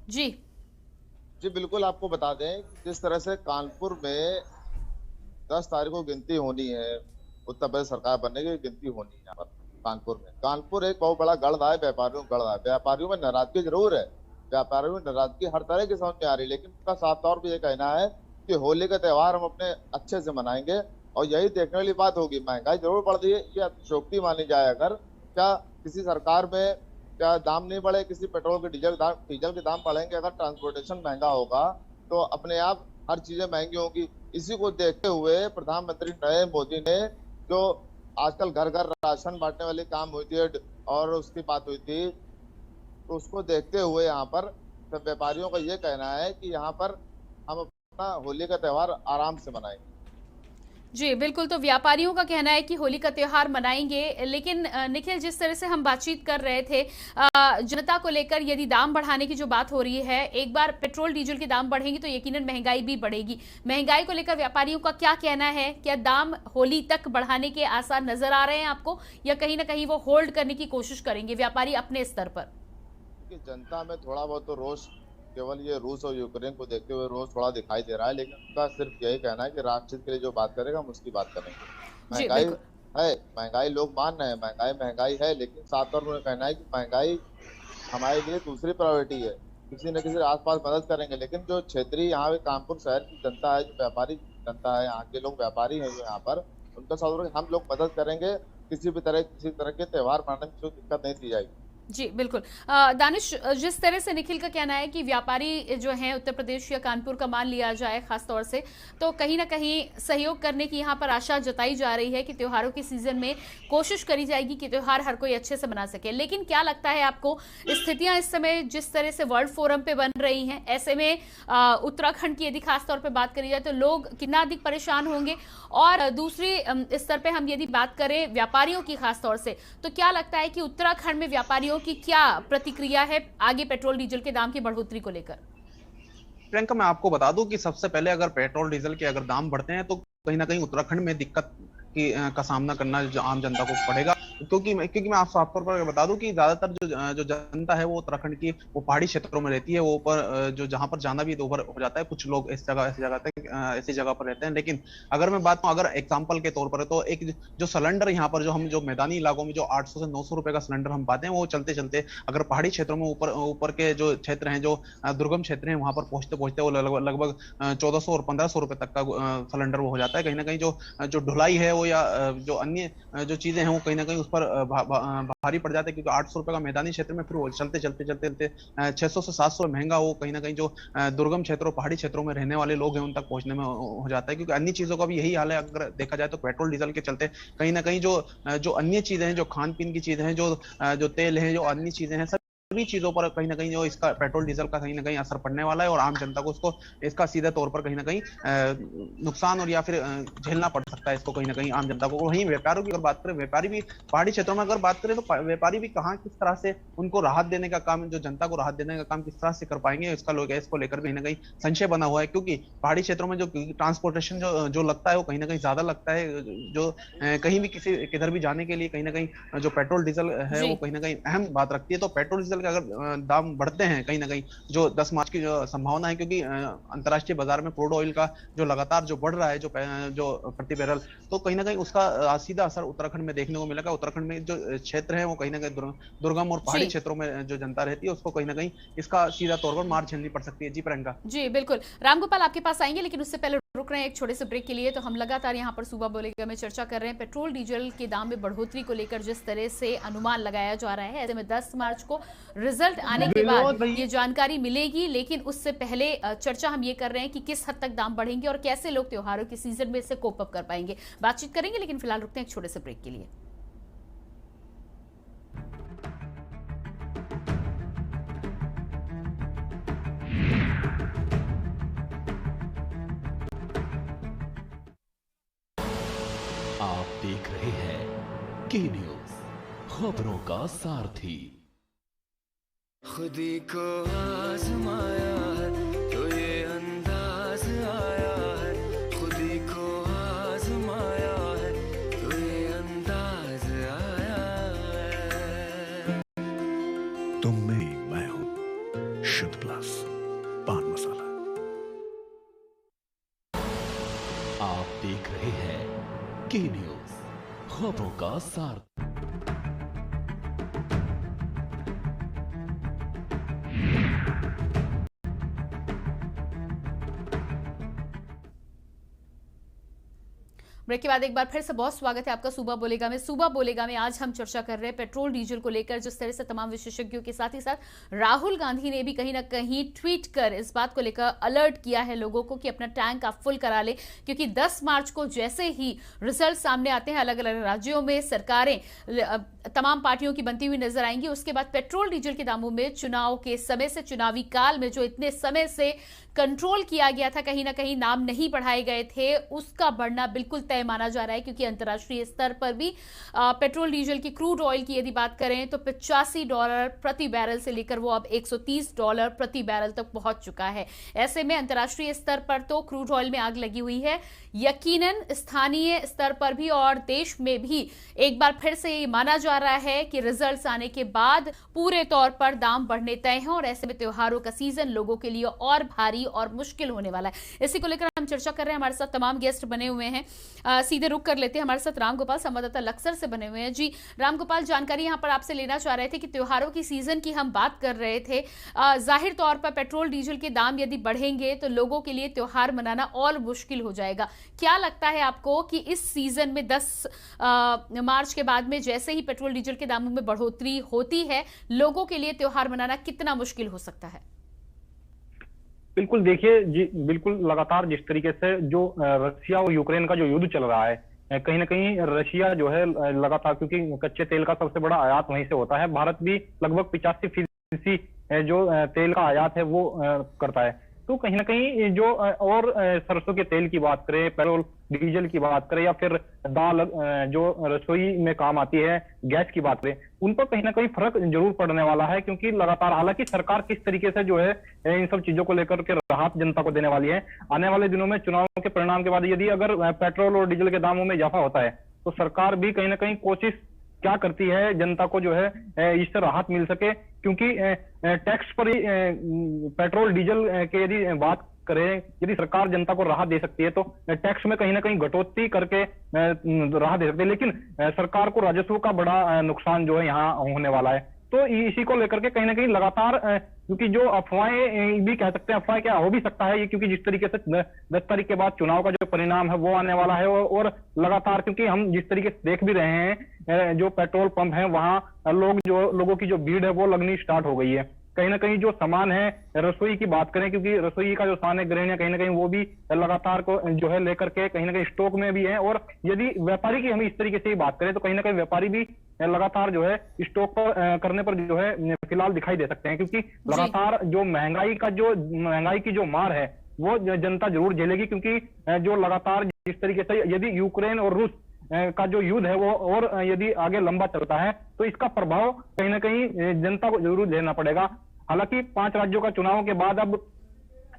जी बिल्कुल, आपको बता दें जिस तरह से कानपुर में 10 तारीख को गिनती होनी है, उत्तर प्रदेश सरकार बनने की गिनती होनी है यहाँ पर कानपुर में। कानपुर एक बहुत बड़ा गढ़ है, व्यापारियों का गढ़ है। व्यापारियों में नाराजगी जरूर है, व्यापारियों में नाराजगी हर तरह की समझ में आ रही है, लेकिन उनका साफ तौर पर यह कहना है कि होली का त्यौहार हम अपने अच्छे से मनाएंगे। और यही देखने वाली बात होगी, महंगाई जरूर बढ़ रही है, ये अतिशयोक्ति मानी जाए अगर क्या किसी सरकार में क्या दाम नहीं बढ़े, किसी पेट्रोल के डीजल के दाम बढ़ेंगे, अगर ट्रांसपोर्टेशन महंगा होगा तो अपने आप हर चीजें महंगी होगी। इसी को देखते हुए प्रधानमंत्री नरेंद्र मोदी ने जो आजकल घर घर राशन बांटने वाली काम हुई थी और उसकी बात हुई थी, तो उसको देखते हुए यहाँ पर सब व्यापारियों का ये कहना है कि यहाँ पर हम अपना होली का त्यौहार आराम से मनाएंगे। जी बिल्कुल, तो व्यापारियों का कहना है कि होली का त्योहार मनाएंगे। लेकिन निखिल, जिस तरह से हम बातचीत कर रहे थे जनता को लेकर, यदि दाम बढ़ाने की जो बात हो रही है, एक बार पेट्रोल डीजल के दाम बढ़ेंगे तो यकीनन महंगाई भी बढ़ेगी। महंगाई को लेकर व्यापारियों का क्या कहना है? क्या दाम होली तक बढ़ाने के आसार नजर आ रहे हैं आपको, या कहीं ना कहीं वो होल्ड करने की कोशिश करेंगे व्यापारी अपने स्तर पर? जनता में थोड़ा बहुत तो रोष केवल ये रूस और यूक्रेन को देखते हुए रोज थोड़ा दिखाई दे रहा है, लेकिन उनका सिर्फ यही कहना है कि राष्ट्रहित के लिए जो बात करेगा हम उसकी बात करेंगे। महंगाई है, महंगाई लोग मान रहे हैं, महंगाई है, लेकिन साथ और उन्हें कहना है कि महंगाई हमारे लिए दूसरी प्रायोरिटी है, किसी न किसी आसपास मदद करेंगे। लेकिन जो क्षेत्रीय यहाँ पे कानपुर शहर की जनता है, जो व्यापारी जनता है, यहाँ के लोग व्यापारी है जो यहाँ पर, उनका साथ हम लोग मदद करेंगे, किसी तरह के त्यौहार मनाने में कोई दिक्कत नहीं दी जाएगी। जी बिल्कुल। दानिश, जिस तरह से निखिल का कहना है कि व्यापारी जो हैं उत्तर प्रदेश या कानपुर का मान लिया जाए खास तौर से, तो कहीं ना कहीं सहयोग करने की यहाँ पर आशा जताई जा रही है कि त्योहारों के सीजन में कोशिश करी जाएगी कि त्योहार हर कोई अच्छे से मना सके। लेकिन क्या लगता है आपको, स्थितियां इस समय जिस तरह से वर्ल्ड फोरम पे बन रही हैं, ऐसे में उत्तराखंड की यदि खास तौर पर बात करी जाए तो लोग कितना अधिक परेशान होंगे? और दूसरी स्तर पर हम यदि बात करें व्यापारियों की खास तौर से, तो क्या लगता है कि उत्तराखंड में व्यापारियों की क्या प्रतिक्रिया है आगे पेट्रोल डीजल के दाम की बढ़ोतरी को लेकर? प्रियंका, मैं आपको बता दूं कि सबसे पहले अगर पेट्रोल डीजल के अगर दाम बढ़ते हैं तो कहीं ना कहीं उत्तराखंड में दिक्कत का सामना करना आम जनता को पड़ेगा, क्योंकि मैं आप साफ तौर पर बता दूं कि ज्यादातर जो जनता है वो उत्तराखंड की वो पहाड़ी क्षेत्रों में रहती है। वो ऊपर जो जहां पर जाना भी दोपहर हो जाता है, कुछ लोग ऐसी जगह पर रहते हैं। लेकिन अगर मैं बात करूं, अगर एग्जांपल के तौर पर, तो एक जो सिलेंडर यहाँ पर जो मैदानी इलाकों में जो 800 से 900 रुपए का सिलेंडर हम पाते हैं, वो चलते चलते अगर पहाड़ी क्षेत्रों में ऊपर के जो क्षेत्र हैं, जो दुर्गम क्षेत्र हैं, वहां पर पहुंचते पहुंचते वो लगभग 1400 और 1500 रुपए तक का सिलेंडर वो हो जाता है। कहीं ना कहीं जो ढुलाई है वो या जो अन्य जो चीजें हैं वो कहीं ना कहीं उस पर भारी पड़ जाते हैं, क्योंकि 800 रुपए का मैदानी क्षेत्र में फिर वो चलते 600 से 700 महेंगा वो कहीं ना कहीं जो दुर्गम क्षेत्रों पहाड़ी क्षेत्रों में रहने वाले लोग हैं उन तक पहुंचने में हो जाता है। क्योंकि अन्य चीजों का भी यही हाल है। अगर देखा जाए तो पेट्रोल डीजल के चलते कहीं ना कहीं जो अन्य चीजें हैं, जो खान पीन की चीजें हैं, जो तेल है, जो अन्य चीजें हैं, सभी चीजों पर कहीं ना कहीं जो इसका पेट्रोल डीजल का कहीं ना कहीं असर पड़ने वाला है और आम जनता को इसका सीधे तौर पर कहीं ना कहीं नुकसान और या फिर झेलना पड़ सकता है इसको कहीं ना कहीं आम जनता को। वहीं व्यापारियों की अगर बात करें, व्यापारी भी पहाड़ी क्षेत्रों में अगर बात करें तो व्यापारी भी कहाँ किस तरह से उनको राहत देने का काम, जो जनता को राहत देने का काम किस तरह से कर पाएंगे, इसको लेकर कहीं ना कहीं संशय बना हुआ है। क्योंकि पहाड़ी क्षेत्रों में जो ट्रांसपोर्टेशन जो लगता है वो कहीं ना कहीं ज्यादा लगता है। जो कहीं भी किधर भी जाने के लिए कहीं ना कहीं जो पेट्रोल डीजल है वो कहीं ना कहीं अहम बात रखती है। तो पेट्रोल डीजल अगर दाम बढ़ते हैं कहीं ना कहीं, जो 10 मार्च की जो संभावना है, क्योंकि अंतर्राष्ट्रीय बाजार में क्रूड ऑयल का जो लगातार जो बढ़ रहा है जो प्रति बैरल, तो कहीं ना कहीं उसका सीधा असर उत्तराखंड में देखने को मिलेगा। उत्तराखंड में जो क्षेत्र है वो कहीं ना कहीं दुर्गम और पहाड़ी क्षेत्रों में जो जनता रहती है उसको कहीं ना कहीं इसका सीधा तौर पर मार झेलनी पड़ सकती है। जी प्रियंका। जी बिल्कुल, रामगोपाल आपके पास आएंगे, लेकिन उससे पहले रुक रहे हैं एक छोटे से ब्रेक के लिए। तो हम लगातार यहाँ पर सुबह बोलेगा में चर्चा कर रहे हैं पेट्रोल डीजल के दाम में बढ़ोतरी को लेकर, जिस तरह से अनुमान लगाया जा रहा है। ऐसे में 10 मार्च को रिजल्ट आने के बाद ये जानकारी मिलेगी, लेकिन उससे पहले चर्चा हम ये कर रहे हैं कि किस हद तक दाम बढ़ेंगे और कैसे लोग त्योहारों के सीजन में इससे कोप अप कर पाएंगे। बातचीत करेंगे, लेकिन फिलहाल रुकते हैं एक छोटे से ब्रेक के लिए। आप देख रहे हैं के न्यूज, खबरों का सारथी। खुदी को आजमाया है तो ये अंदाज आया है, खुदी को आजमाया है तो ये अंदाज आया है। तुम में मैं हूं, शुद्ध प्लस पान मसाला। आप देख रहे हैं के न्यूज, खबरों का सारथी। ब्रेक के बाद एक बार फिर से बहुत स्वागत है आपका सुबह बोलेगा में। सुबह बोलेगा में आज हम चर्चा कर रहे हैं पेट्रोल डीजल को लेकर, जिस तरह से तमाम विशेषज्ञों के साथ ही साथ राहुल गांधी ने भी कहीं ना कहीं ट्वीट कर इस बात को लेकर अलर्ट किया है लोगों को कि अपना टैंक आप फुल करा ले, क्योंकि 10 मार्च को जैसे ही रिजल्ट सामने आते हैं, अलग अलग राज्यों में सरकारें तमाम पार्टियों की बनती हुई नजर आएंगी। उसके बाद पेट्रोल डीजल के दामों में चुनाव के समय से, चुनावी काल में जो इतने समय से कंट्रोल किया गया था, कहीं ना कहीं नाम नहीं बढ़ाए गए थे, उसका बढ़ना बिल्कुल तय माना जा रहा है। क्योंकि अंतर्राष्ट्रीय स्तर पर भी पेट्रोल डीजल की, क्रूड ऑयल की यदि बात करें तो $85 प्रति बैरल से लेकर वो अब $130 प्रति बैरल तक पहुंच चुका है। ऐसे में अंतर्राष्ट्रीय स्तर पर तो क्रूड ऑयल में आग लगी हुई है, यकीनन स्थानीय स्तर पर भी और देश में भी एक बार फिर से माना जा रहा है कि रिजल्ट्स आने के बाद पूरे तौर पर दाम बढ़ने तय हैं और ऐसे में त्योहारों का सीजन लोगों के लिए और भारी और मुश्किल होने वाला है। इसी को लेकर हम चर्चा कर रहे हैं, हमारे साथ तमाम गेस्ट बने हुए हैं। सीधे रुक कर लेते हैं। हमारे साथ रामगोपाल संवाददाता लक्सर से बने हुए हैं। जी रामगोपाल, जानकारी यहाँ पर आपसे लेना चाह रहे थे कि त्योहारों की सीजन की हम बात कर रहे थे। जाहिर तौर पर पेट्रोल डीजल के दाम यदि बढ़ेंगे तो लोगों के लिए त्योहार मनाना और मुश्किल हो जाएगा। क्या लगता है आपको कि इस सीजन में 10 मार्च के बाद में जैसे ही पेट्रोल डीजल के दामों में बढ़ोतरी होती है, लोगों के लिए त्योहार मनाना कितना मुश्किल हो सकता है? बिल्कुल, देखिए जी, बिल्कुल लगातार जिस तरीके से जो रशिया और यूक्रेन का जो युद्ध चल रहा है, कहीं ना कहीं रशिया जो है लगातार, क्योंकि कच्चे तेल का सबसे बड़ा आयात वहीं से होता है, भारत भी लगभग 85% जो तेल का आयात है वो करता है। तो कहीं ना कहीं जो और सरसों के तेल की बात करें, पेट्रोल डीजल की बात करें, या फिर दाल जो रसोई में काम आती है, गैस की बात करें, उन पर कहीं ना कहीं फर्क जरूर पड़ने वाला है। क्योंकि लगातार, हालांकि सरकार किस तरीके से जो है इन सब चीजों को लेकर के राहत जनता को देने वाली है, आने वाले दिनों में चुनाव के परिणाम के बाद यदि अगर पेट्रोल और डीजल के दामों में इजाफा होता है तो सरकार भी कहीं ना कहीं कोशिश क्या करती है जनता को जो है इससे राहत मिल सके। क्योंकि टैक्स पर ही पेट्रोल डीजल के यदि बात करें, यदि सरकार जनता को राहत दे सकती है तो टैक्स में कहीं ना कहीं कटौती करके राहत दे सकती है। लेकिन सरकार को राजस्व का बड़ा नुकसान जो है यहाँ होने वाला है। तो इसी को लेकर के कहीं ना कहीं लगातार, क्योंकि जो अफवाहें भी कह सकते हैं, अफवाह क्या हो भी सकता है ये, क्योंकि जिस तरीके से 10 तारीख के बाद चुनाव का जो परिणाम है वो आने वाला है, और लगातार क्योंकि हम जिस तरीके से देख भी रहे हैं जो पेट्रोल पंप है वहां लोगों की जो भीड़ है वो लगनी स्टार्ट हो गई है। कहीं ना कहीं जो सामान है, रसोई की बात करें, क्योंकि रसोई का जो सामान है, गृहिणियां कहीं ना कहीं वो भी लगातार को जो है लेकर के कहीं ना कहीं स्टॉक में भी है। और यदि व्यापारी की हम इस तरीके से ही बात करें तो कहीं ना कहीं व्यापारी भी लगातार जो है स्टॉक पर करने पर जो है फिलहाल दिखाई दे सकते हैं। क्योंकि लगातार जो महंगाई की जो मार है वो जनता जरूर झेलेगी। क्योंकि जो लगातार जिस तरीके से यदि यूक्रेन और रूस का जो युद्ध है वो और यदि आगे लंबा चलता है तो इसका प्रभाव कहीं ना कहीं जनता को जरूर लेना पड़ेगा। हालांकि 5 राज्यों का चुनाव के बाद अब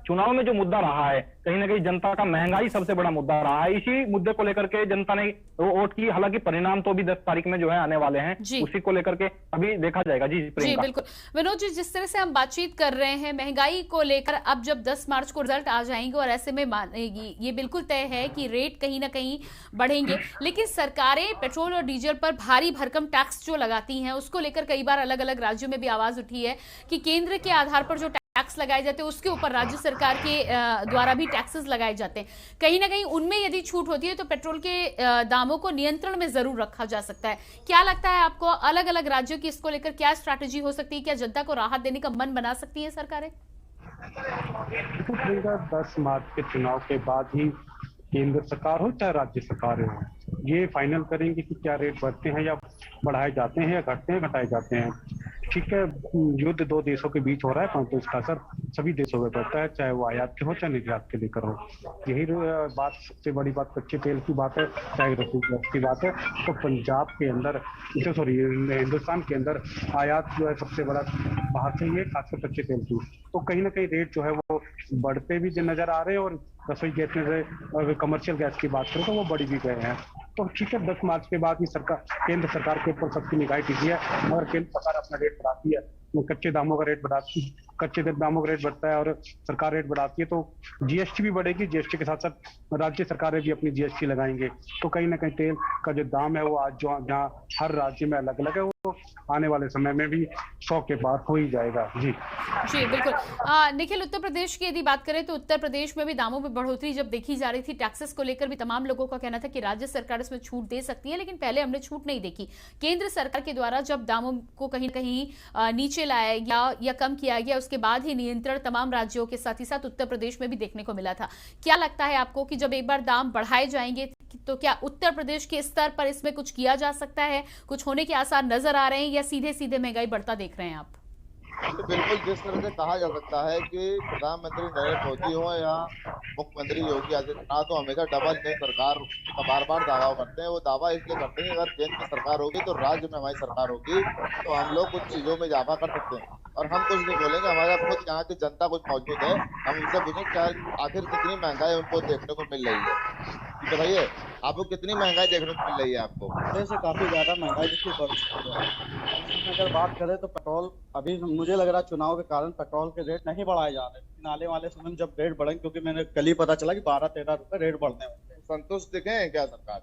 चुनाव में जो मुद्दा रहा है, कहीं ना कहीं जनता का महंगाई सबसे बड़ा मुद्दा रहा है। इसी मुद्दे को लेकर के जनता ने वोट की। हालांकि परिणाम तो अभी 10 तारीख में जो है आने वाले हैं, उसी को लेकर के अभी देखा जाएगा। जी बिल्कुल विनोद जी, जिस तरह से हम बातचीत कर रहे हैं महंगाई को लेकर, अब जब 10 मार्च को रिजल्ट आ जाएंगे और ऐसे में मानेगी, ये बिल्कुल तय है कि रेट कहीं ना कहीं बढ़ेंगे। लेकिन सरकारें पेट्रोल और डीजल पर भारी भरकम टैक्स जो लगाती हैं उसको लेकर कई बार अलग अलग राज्यों में भी आवाज उठी है कि केंद्र के आधार पर जो टैक्स लगाए जाते हैं उसके ऊपर राज्य सरकार के द्वारा भी टैक्सेस लगाए जाते हैं। कहीं ना कहीं उनमें यदि छूट होती है तो पेट्रोल के दामों को नियंत्रण में जरूर रखा जा सकता है। क्या लगता है आपको, अलग अलग राज्यों की इसको लेकर क्या स्ट्रैटेजी हो सकती है? क्या जनता को राहत देने का मन बना सकती है सरकारें? 10 मार्च के चुनाव के बाद ही केंद्र सरकार हो चाहे राज्य सरकार हो, ये फाइनल करेंगे कि क्या रेट बढ़ते हैं या बढ़ाए जाते हैं या घटते हैं घटाए जाते हैं। ठीक है, युद्ध 2 देशों के बीच हो रहा है, परंतु इसका असर सभी देशों में पड़ता है, चाहे वो आयात के हो चाहे निर्यात के लेकर हो। यही बात, सबसे बड़ी बात कच्चे तेल की बात है, चाहे रसोई गैस की बात है। तो पंजाब के अंदर, हिंदुस्तान के अंदर आयात जो है सबसे बड़ा बाहर से ही है, खासकर कच्चे तेल की। तो कहीं ना कहीं रेट जो है वो बढ़ते भी नजर आ रहे हैं, और रसोई गैस में कमर्शियल गैस की बात करें तो वो बढ़ भी गए हैं। तो ठीक है, 10 मार्च के बाद ही केंद्र सरकार के ऊपर सबकी निगाह टिकी है, और केंद्र सरकार अपना रेट बढ़ाती है, कच्चे दामों का रेट बढ़ाती है, कच्चे दामों का रेट बढ़ता है और सरकार रेट बढ़ाती है, तो जीएसटी भी बढ़ेगी। जीएसटी के साथ साथ राज्य सरकारें भी अपनी जीएसटी लगाएंगे। तो कहीं ना कहीं तेल का जो दाम है वो आज जो जहाँ हर राज्य में अलग अलग है, वो आने वाले समय में भी 100 के पार हो ही जाएगा। जी बिल्कुल। निखिल, उत्तर प्रदेश की यदि बात करें तो उत्तर प्रदेश में भी दामों में बढ़ोतरी जब देखी जा रही थी, टैक्सेस को लेकर भी तमाम लोगों का कहना था कि राज्य सरकार इसमें छूट दे सकती है, लेकिन पहले हमने छूट नहीं देखी। केंद्र सरकार के द्वारा जब दामों को कहीं कहीं नीचे लाया गया या कम किया गया, उसके बाद ही नियंत्रण तमाम राज्यों के साथ ही साथ उत्तर प्रदेश में भी देखने को मिला था। क्या लगता है आपको कि जब एक बार दाम बढ़ाए जाएंगे तो क्या उत्तर प्रदेश के स्तर पर इसमें कुछ किया जा सकता है? कुछ होने के आसार नजर आ रहे हैं या सीधे सीधे महंगाई बढ़ता देख रहे हैं आप? तो बिल्कुल जिस तरह से कहा जा सकता है कि प्रधानमंत्री नरेंद्र मोदी हो या मुख्यमंत्री योगी आदित्यनाथ तो हमेशा डबल इंजन सरकार का बार बार दावा करते हैं। वो दावा इसलिए करते हैं अगर केंद्र की सरकार होगी तो राज्य में हमारी सरकार होगी तो हम लोग कुछ चीजों में इजाफा कर सकते हैं। और हम कुछ नहीं बोलेंगे, हमारा खुद यहाँ की जनता कुछ मौजूद है, हम उनसे पूछें आखिर कितनी महंगाई उनको देखने को मिल रही है। तो भैया आपको कितनी महंगाई देखने को मिल रही है? आपको पहले से काफी ज्यादा महंगाई जिसकी बढ़ चुकी है। अगर बात करें तो पेट्रोल, अभी मुझे लग रहा है चुनाव के कारण पेट्रोल के रेट नहीं बढ़ाए जा रहे, लेकिन आने वाले समय में जब रेट बढ़ेंगे, क्योंकि मैंने कल ही पता चला कि 12-13 रुपए रेट बढ़ने वाले हैं, संतुष्ट दिखे हैं क्या सरकार?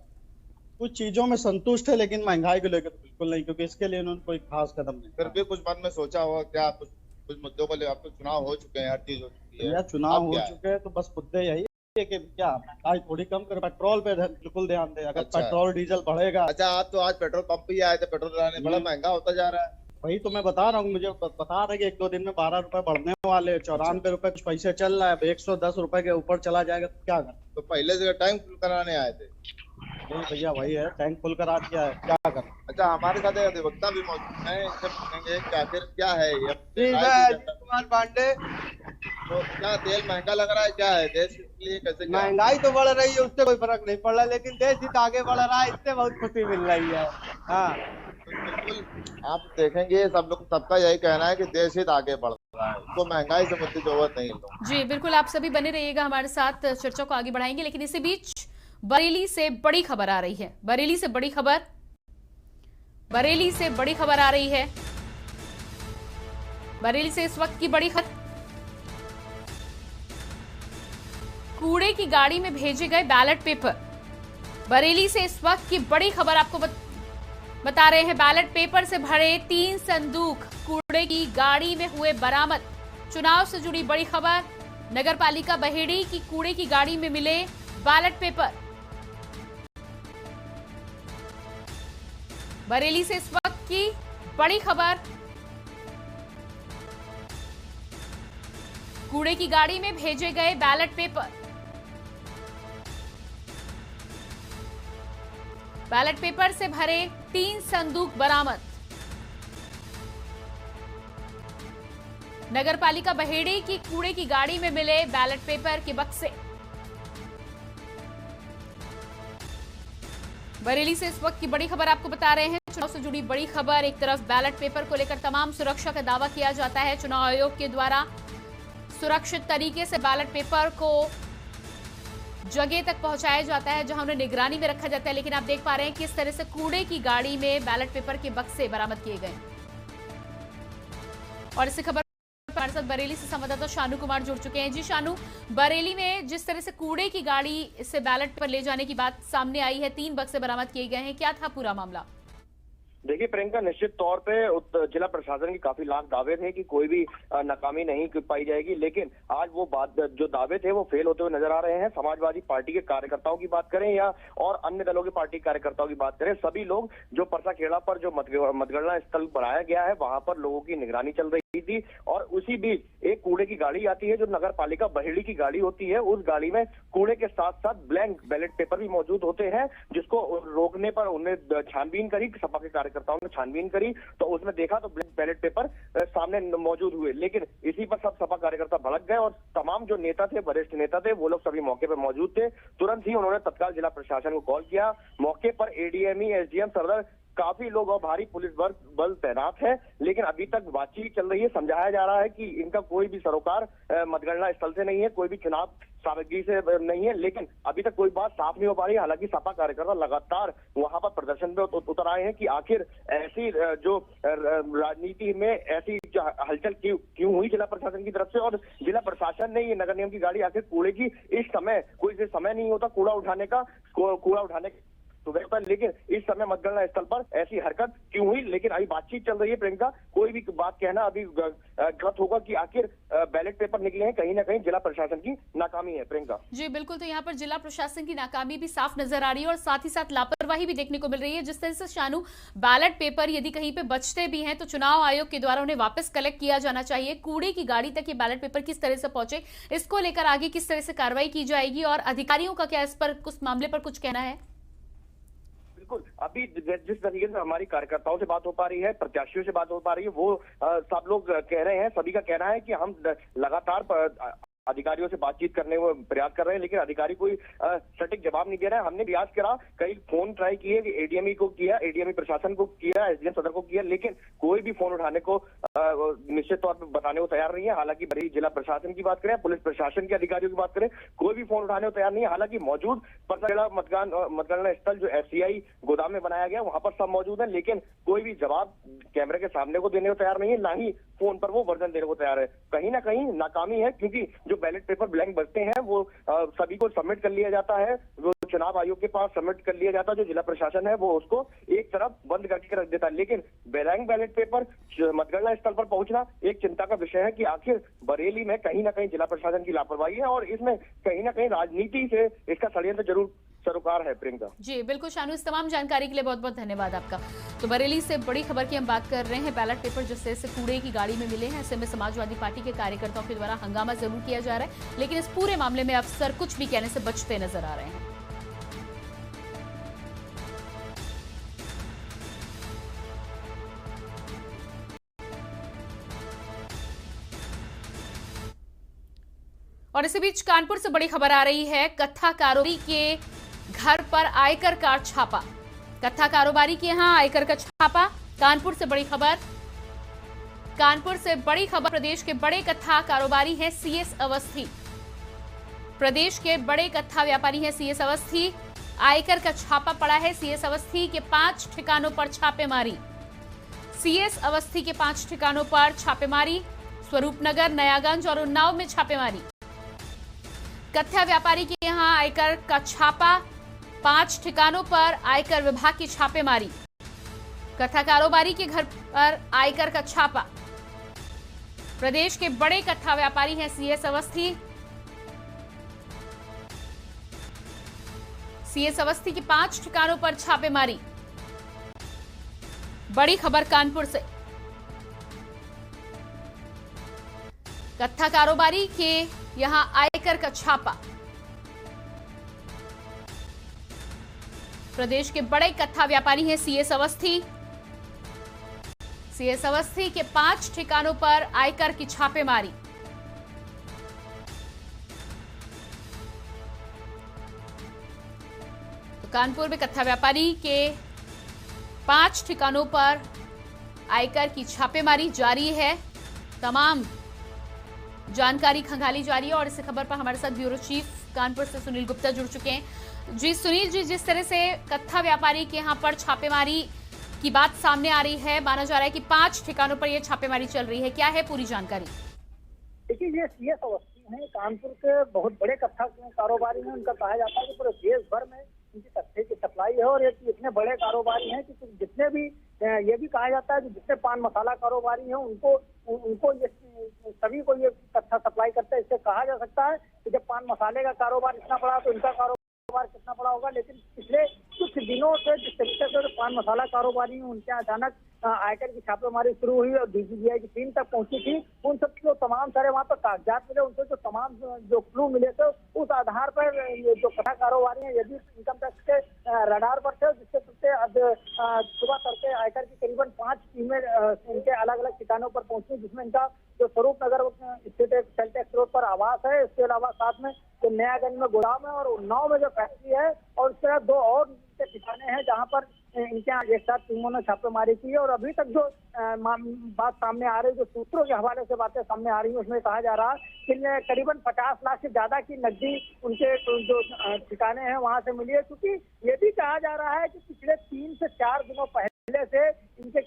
कुछ चीजों में संतुष्ट है, लेकिन महंगाई को लेकर बिल्कुल नहीं, क्योंकि इसके लिए उन्होंने कोई खास कदम नहीं। फिर भी कुछ मन में सोचा होगा क्या? कुछ मुद्दों को ले, अब तो चुनाव हो चुके हैं, हर चीज हो चुकी है, या चुनाव हो चुके हैं तो बस मुद्दे यही है कि क्या महंगाई थोड़ी कम कर, पेट्रोल पे बिल्कुल ध्यान दे। अगर पेट्रोल डीजल बढ़ेगा। अच्छा, आप तो आज पेट्रोल पंप ही आए थे पेट्रोल डलाने, बड़ा महंगा होता जा रहा है। वही तो मैं बता रहा हूँ, मुझे बता रहे कि 1-2 दिन में 12 रुपए बढ़ने वाले, 94 रुपए कुछ पैसे चल रहा है, 110 रुपए के ऊपर चला जाएगा तो क्या करें? तो पहले से टैंक फुल कराने आए थे? नहीं भैया, वही है, टैंक फुल करा दिया है, क्या करें? अच्छा, हमारे साथ एक अधिवक्ता भी मौजूद है, इनसे पूछेंगे कि आखिर क्या है ये कुमार पांडे। तो क्या तेल महंगा लग रहा है, क्या है देश के लिए, कैसे? महंगाई तो बढ़ रही है, उससे कोई फर्क नहीं पड़ रहा, लेकिन देश हित आगे बढ़ रहा है, इससे बहुत खुशी मिल रही है। हाँ, बिल्कुल आप देखेंगे सब लोग, सबका यही कहना है कि देश हित आगे बढ़ रहा है, तो महंगाई से मुझे जरूरत नहीं है। जी बिल्कुल, आप सभी बने रहिएगा हमारे साथ, चर्चा को आगे बढ़ाएंगे। लेकिन इसी बीच बरेली से बड़ी खबर आ रही है। बरेली से बड़ी खबर आ रही है। बरेली से इस वक्त की बड़ी खबर, कूड़े की गाड़ी में भेजे गए बैलेट पेपर। बरेली से इस वक्त की बड़ी खबर आपको बता रहे हैं। बैलेट पेपर से भरे 3 संदूक कूड़े की गाड़ी में हुए बरामद। चुनाव से जुड़ी बड़ी खबर, नगरपालिका बहेड़ी की कूड़े की गाड़ी में मिले बैलेट पेपर। बरेली से इस वक्त की बड़ी खबर, कूड़े की गाड़ी में भेजे गए बैलेट पेपर। बैलेट पेपर से भरे 3 संदूक बरामद। नगरपालिका बहेड़ी की कूड़े की गाड़ी में मिले बैलेट पेपर के बक्से। बरेली से इस वक्त की बड़ी खबर आपको बता रहे हैं। चुनाव से जुड़ी बड़ी खबर, एक तरफ बैलेट पेपर को लेकर तमाम सुरक्षा का दावा किया जाता है। चुनाव आयोग के द्वारा सुरक्षित तरीके से बैलेट पेपर को जगह तक पहुंचाया जाता है जहां उन्हें निगरानी में रखा जाता है। लेकिन आप देख पा रहे हैं किस तरह से कूड़े की गाड़ी में बैलेट पेपर के बक्से बरामद किए गए। और इसी खबर हमारे साथ बरेली से संवाददाता शानू कुमार जुड़ चुके हैं। जी शानू, बरेली में जिस तरह से कूड़े की गाड़ी से बैलेट पर ले जाने की बात सामने आई है, 3 बक्से बरामद किए गए हैं, क्या था पूरा मामला? देखिए प्रियंका, निश्चित तौर पे जिला प्रशासन की काफी लाख दावे थे कि कोई भी नाकामी नहीं पाई जाएगी, लेकिन आज वो बात जो दावे थे वो फेल होते हुए नजर आ रहे हैं। समाजवादी पार्टी के कार्यकर्ताओं की बात करें या और अन्य दलों के पार्टी कार्यकर्ताओं की बात करें, सभी लोग जो परसाखेड़ा पर जो मतगणना स्थल बनाया गया है वहां पर लोगों की निगरानी चल रही थी। और उसी बीच एक कूड़े की गाड़ी आती है जो नगर पालिका बहेड़ी की गाड़ी होती है। उस गाड़ी में कूड़े के साथ साथ ब्लैंक बैलेट पेपर भी मौजूद होते हैं, जिसको रोकने पर उन्हें छानबीन करी, सपा के कार्यकर्ताओं ने छानबीन करी तो उसमें देखा तो ब्लैंक बैलेट पेपर सामने मौजूद हुए। लेकिन इसी पर सब सपा कार्यकर्ता भड़क गए और तमाम जो नेता थे, वरिष्ठ नेता थे, वो लोग सभी मौके पर मौजूद थे। तुरंत ही उन्होंने तत्काल जिला प्रशासन को कॉल किया। मौके पर एडीएमई, एसडीएम, सरदार, काफी लोग और भारी पुलिस बल तैनात है, लेकिन अभी तक बातचीत चल रही है। समझाया जा रहा है कि इनका कोई भी सरोकार मतगणना स्थल से नहीं है, कोई भी चुनाव सामग्री से नहीं है, लेकिन अभी तक कोई बात साफ नहीं हो पा रही। हालांकि सपा कार्यकर्ता लगातार वहां पर प्रदर्शन में उतर आए हैं कि आखिर ऐसी जो राजनीति में ऐसी हलचल क्यों हुई जिला प्रशासन की तरफ से, और जिला प्रशासन ने ये नगर निगम की गाड़ी आखिर कूड़े की, इस समय कोई समय नहीं होता कूड़ा उठाने का सुबह, लेकिन इस समय मतगणना स्थल पर ऐसी हरकत क्यों हुई। लेकिन अभी बातचीत चल रही है प्रियंका, कोई भी बात कहना अभी गलत होगा कि आखिर बैलेट पेपर निकले हैं, कहीं ना कहीं जिला प्रशासन की नाकामी है प्रियंका। जी बिल्कुल, तो यहाँ पर जिला प्रशासन की नाकामी भी साफ नजर आ रही है और साथ ही साथ लापरवाही भी देखने को मिल रही है। जिस तरह से शानू, बैलेट पेपर यदि कहीं पे बचते भी हैं तो चुनाव आयोग के द्वारा उन्हें वापस कलेक्ट किया जाना चाहिए। कूड़े की गाड़ी तक ये बैलेट पेपर किस तरह से पहुंचे, इसको लेकर आगे किस तरह से कार्रवाई की जाएगी और अधिकारियों का क्या इस पर कुछ मामले पर कुछ कहना है? बिल्कुल, अभी जिस तरीके से हमारी कार्यकर्ताओं से बात हो पा रही है, प्रत्याशियों से बात हो पा रही है, वो सब लोग कह रहे हैं, सभी का कहना है कि हम लगातार अधिकारियों से बातचीत करने को प्रयास कर रहे हैं, लेकिन अधिकारी कोई सटीक जवाब नहीं दे रहा है। हमने प्रयास करा, कई फोन ट्राई किए, एडीएमई को किया, एडीएमई प्रशासन को किया, एसडीएम सदर को किया, लेकिन कोई भी फोन उठाने को निश्चित तौर पर बताने को तैयार नहीं है। हालांकि बड़ी जिला प्रशासन की बात करें, पुलिस प्रशासन के अधिकारियों की बात करें, कोई भी फोन उठाने को तैयार नहीं है। हालांकि मौजूद परसाखेड़ा मतगणना स्थल जो एफसीआई गोदाम में बनाया गया, वहां पर सब मौजूद है, लेकिन कोई भी जवाब कैमरे के सामने को देने को तैयार नहीं है, ना ही फोन पर वो वर्जन देने को तैयार है। कहीं ना कहीं नाकामी है, क्योंकि जो बैलेट पेपर ब्लैंक बचते हैं वो सभी को सबमिट कर लिया जाता है, वो चुनाव आयोग के पास सबमिट कर लिया जाता, जो जिला प्रशासन है वो उसको एक तरफ बंद करके रख देता। लेकिन ब्लैंक बैलेट पेपर मतगणना स्थल पर पहुंचना एक चिंता का विषय है कि आखिर बरेली में कहीं ना कहीं जिला प्रशासन की लापरवाही है और इसमें कहीं ना कहीं राजनीति से इसका षड्यंत्र जरूर सरोकार है। प्रियंका जी बिल्कुल शानू, इस तमाम जानकारी के लिए बहुत बहुत धन्यवाद आपका। तो बरेली से बड़ी खबर की हम बात कर रहे हैं। बैलेट पेपर जिस तरह से कूड़े की गाड़ी में मिले हैं, ऐसे में समाजवादी पार्टी के कार्यकर्ताओं के द्वारा हंगामा जरूर किया जा रहा है, लेकिन इस पूरे मामले में अफसर कुछ भी कहने से बचते नजर आ रहे हैं। और इसी बीच कानपुर से बड़ी खबर आ रही है। कत्था कारोबारी के घर पर आयकर का छापा। कत्था कारोबारी के यहां आयकर का छापा। कानपुर से बड़ी खबर। कानपुर से बड़ी खबर। प्रदेश के बड़े कत्था कारोबारी हैं सीएस अवस्थी। प्रदेश के बड़े कत्था व्यापारी हैं सीएस अवस्थी। आयकर का छापा पड़ा है। सीएस अवस्थी के 5 ठिकानों पर छापेमारी। सीएस अवस्थी के 5 ठिकानों पर छापेमारी। स्वरूपनगर, नयागंज और उन्नाव में छापेमारी। कत्था व्यापारी के यहां आयकर का छापा। 5 ठिकानों पर आयकर विभाग की छापेमारी। कत्था कारोबारी के घर पर आयकर का छापा। प्रदेश के बड़े कत्था व्यापारी हैं सीएस अवस्थी। सीएस अवस्थी के 5 ठिकानों पर छापेमारी। बड़ी खबर कानपुर से। कत्था कारोबारी के यहां आयकर का छापा। प्रदेश के बड़े कत्था व्यापारी हैं सीएस अवस्थी। सीएस अवस्थी के 5 ठिकानों पर आयकर की छापेमारी। तो कानपुर में कत्था व्यापारी के 5 ठिकानों पर आयकर की छापेमारी जारी है। तमाम जानकारी खंगाली जा रही है और इस खबर पर हमारे साथ ब्यूरो चीफ कानपुर से सुनील गुप्ता जुड़ चुके हैं। जी सुनील जी, जिस तरह से कत्था व्यापारी के यहां पर छापेमारी की बात सामने आ रही है, माना जा रहा है कि 5 ठिकानों पर यह छापेमारी चल रही है, क्या है पूरी जानकारी? देखिए, ये सीएस अवस्थी हैं, कानपुर के बहुत बड़े कत्था कारोबारी हैं। उनका कहा जाता है कि पूरे देश भर में उनकी कत्थे की सप्लाई है और ये इतने बड़े कारोबारी हैं कि जितने भी, ये भी कहा जाता है कि जितने पान मसाला कारोबारी हैं उनको ये सभी को ये कत्था सप्लाई करते हैं। इससे कहा जा सकता है कि जब पान मसाले का कारोबार इतना बड़ा तो इनका कारोबार कितना बड़ा होगा। लेकिन पिछले कुछ दिनों से जिस तरीके से पान मसाला कारोबारी हैं उनके अचानक आयकर की छापेमारी शुरू हुई और डीजीबीआई की टीम तक पहुंची थी। उन सब जो तमाम सारे वहां पर कागजात मिले, उनसे जो तमाम जो क्लू मिले थे, उस आधार पर जो कथा कारोबारी हैं यदि इनकम टैक्स के रडार पर थे, जिससे सुबह तड़के आयकर की करीबन 5 टीमें इनके अलग अलग ठिकानों पर पहुंची, जिसमें इनका जो स्वरूप नगर स्थित सेल टैक्स रोड पर आवास है, इसके अलावा साथ में जो नयागंज में गोदाम है और उन्नाव में जो फैक्ट्री है और उसके बाद 2 और ठिकाने हैं जहां पर इनके यहाँ एक साथ टीमों ने छापेमारी की है। और अभी तक जो बात सामने आ रही है, जो सूत्रों के हवाले से बातें सामने आ रही है, उसमें कहा जा रहा है कि करीबन 50 लाख से ज्यादा की नकदी उनके जो ठिकाने हैं वहां से मिली है। क्योंकि ये भी कहा जा रहा है कि पिछले 3 से 4 दिनों पहले से इनके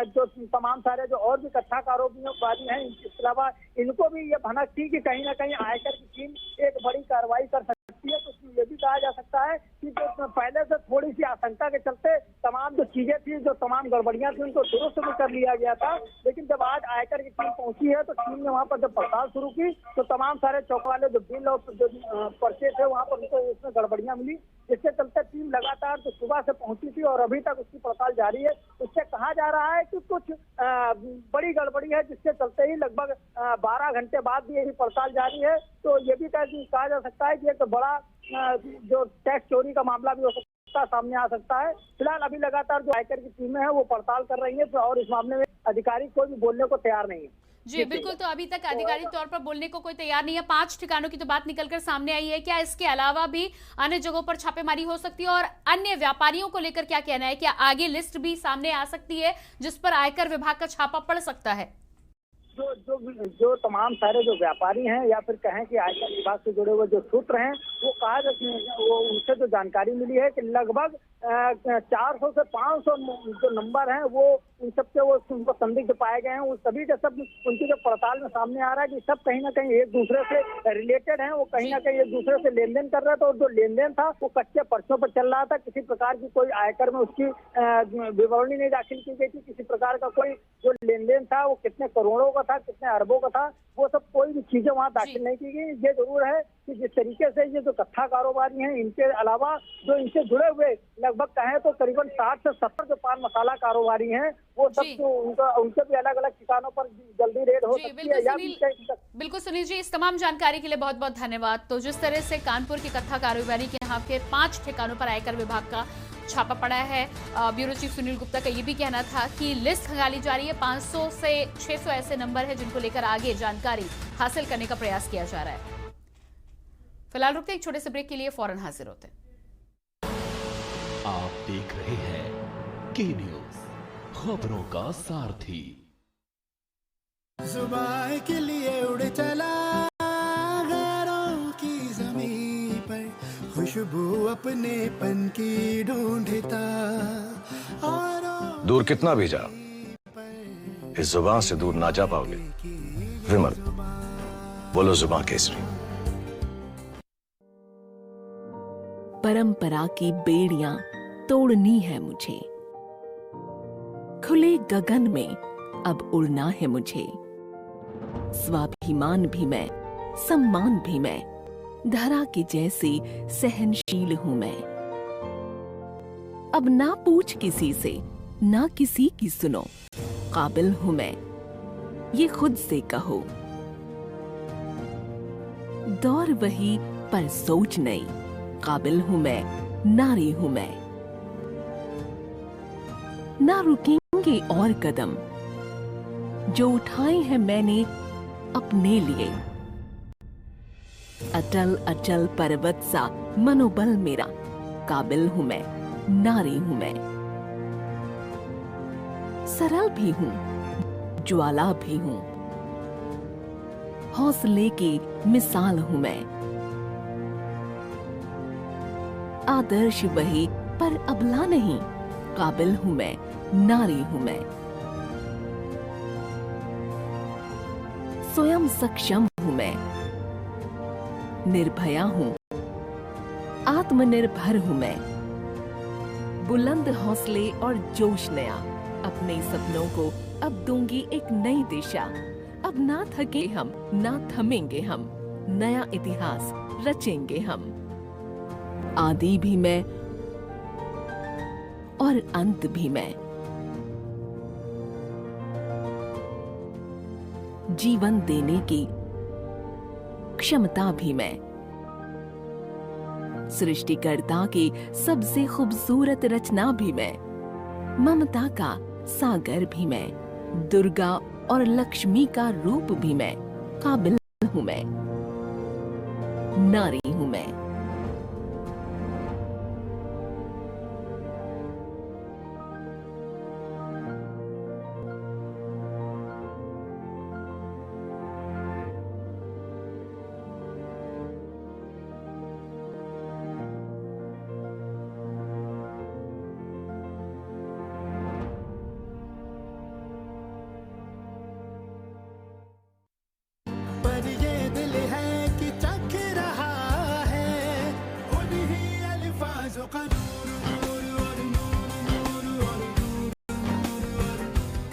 जो तमाम सारे जो और भी कत्था कारोबारी हैं, इसके अलावा इनको भी ये भनक थी कि कहीं ना कहीं आयकर की टीम एक बड़ी कार्रवाई कर सकती है। तो ये भी कहा जा सकता है कि जो पहले से थोड़ी सी आशंका के चलते तमाम जो चीजें थी, जो तमाम गड़बड़ियां थी, उनको दुरुस्त भी कर लिया गया था। लेकिन जब आज आयकर की टीम पहुंची है तो टीम ने वहां पर जब पड़ताल शुरू की तो तमाम सारे चौक वाले जो बिल और जो पर्चे थे वहां पर उनको उसमें गड़बड़ियां मिली, जिसके चलते टीम लगातार तो सुबह से पहुंची थी और अभी तक उसकी पड़ताल जारी है। उससे कहा जा रहा है कि कुछ बड़ी गड़बड़ी है, जिसके चलते ही लगभग 12 घंटे बाद भी यही पड़ताल जारी है। तो ये भी कहा जा सकता है कि एक बड़ा जो टैक्स चोरी का मामला भी हो सकता है, सामने आ सकता है। फिलहाल अभी लगातार जो आयकर की टीमें हैं वो पड़ताल कर रही है और इस मामले में अधिकारी कोई भी बोलने को तैयार नहीं है। जी बिल्कुल, तो अभी तक आधिकारिक तौर पर बोलने को कोई तैयार नहीं है। 5 ठिकानों की तो बात निकलकर सामने आई है, क्या इसके अलावा भी अन्य जगहों पर छापेमारी हो सकती है और अन्य व्यापारियों को लेकर क्या कहना है? क्या आगे लिस्ट भी सामने आ सकती है जिस पर आयकर विभाग का छापा पड़ सकता है? जो तमाम सारे जो व्यापारी हैं या फिर कहें कि आयकर विभाग से जुड़े हुए जो सूत्र हैं, वो कहा वो उनसे जो जानकारी मिली है कि लगभग 400 से 500 जो नंबर हैं वो उन सबके वो उनको संदिग्ध पाए गए हैं। उन सभी के सब उनकी जो पड़ताल में सामने आ रहा है कि सब कहीं ना कहीं एक दूसरे से रिलेटेड हैं, वो कहीं ना कहीं एक दूसरे से लेन देन कर रहे थे और जो लेन देन था वो कच्चे पर्चों पर चल रहा था। किसी प्रकार की कोई आयकर में उसकी विवरणी नहीं दाखिल की गई थी, किसी प्रकार का कोई जो लेन देन था वो कितने करोड़ों का था, कितने अरबों का था, वो सब कोई भी चीजें वहाँ दाखिल नहीं की गई। ये जरूर है कि जिस तरीके से ये जो कत्था कारोबारी हैं, इनके अलावा जो इनसे जुड़े हुए लगभग कहें तो करीबन 60 से 70 जो पान मसाला कारोबारी हैं, वो सब तो उनके भी अलग अलग ठिकानों पर जल्दी रेड हो सकती है। बिल्कुल सुनील जी, इस तमाम जानकारी के लिए बहुत बहुत धन्यवाद। तो जिस तरह से कानपुर की कत्था कारोबारी के यहाँ के 5 ठिकानों पर आयकर विभाग का छापा पड़ा है, ब्यूरो चीफ सुनील गुप्ता का ये भी कहना था कि लिस्ट खंगाली जा रही है। 500 से 600 ऐसे नंबर हैं जिनको लेकर आगे जानकारी हासिल करने का प्रयास किया जा रहा है। फिलहाल रुकते एक छोटे से ब्रेक के लिए, फौरन हाजिर होते हैं। आप देख रहे हैं के न्यूज, खबरों का सारथी। जुबान के लिए उड़ चला गैरों की ज़मीं पर, खुशबू अपने पन की ढूंढता और दूर कितना भी जा, इस जुबान से दूर ना जा पाओगे। विमल, बोलो जुबान केसरी। परंपरा की बेड़ियां तोड़नी है मुझे, खुले गगन में अब उड़ना है मुझे। स्वाभिमान भी मैं, सम्मान भी मैं, धरा की जैसी सहनशील हूं मैं। अब ना पूछ किसी से, ना किसी की सुनो, काबिल हूं मैं, ये खुद से कहो। दौर वही पर सोच नई, काबिल हूं मैं, नारी हूं मैं। ना रुकेंगे और कदम जो उठाए हैं मैंने अपने लिए। अटल अचल पर्वत सा मनोबल मेरा, काबिल हूं मैं, नारी हूं मैं। सरल भी हूं, ज्वाला भी हूं, हौसले की मिसाल हूं मैं। आदर्श वही पर अबला नहीं, काबिल हूं मैं, नारी हूं मैं। स्वयं सक्षम हूं मैं, निर्भया हूं, आत्मनिर्भर हूं मैं। बुलंद हौसले और जोश नया, अपने सपनों को अब दूंगी एक नई दिशा। अब ना थके हम, ना थमेंगे हम, नया इतिहास रचेंगे हम। आदि भी मैं और अंत भी मैं, जीवन देने की क्षमता भी मैं। सृष्टिकर्ता की सबसे खूबसूरत रचना भी मैं, ममता का सागर भी मैं, दुर्गा और लक्ष्मी का रूप भी मैं, काबिल हूं मैं, नारी हूं मैं।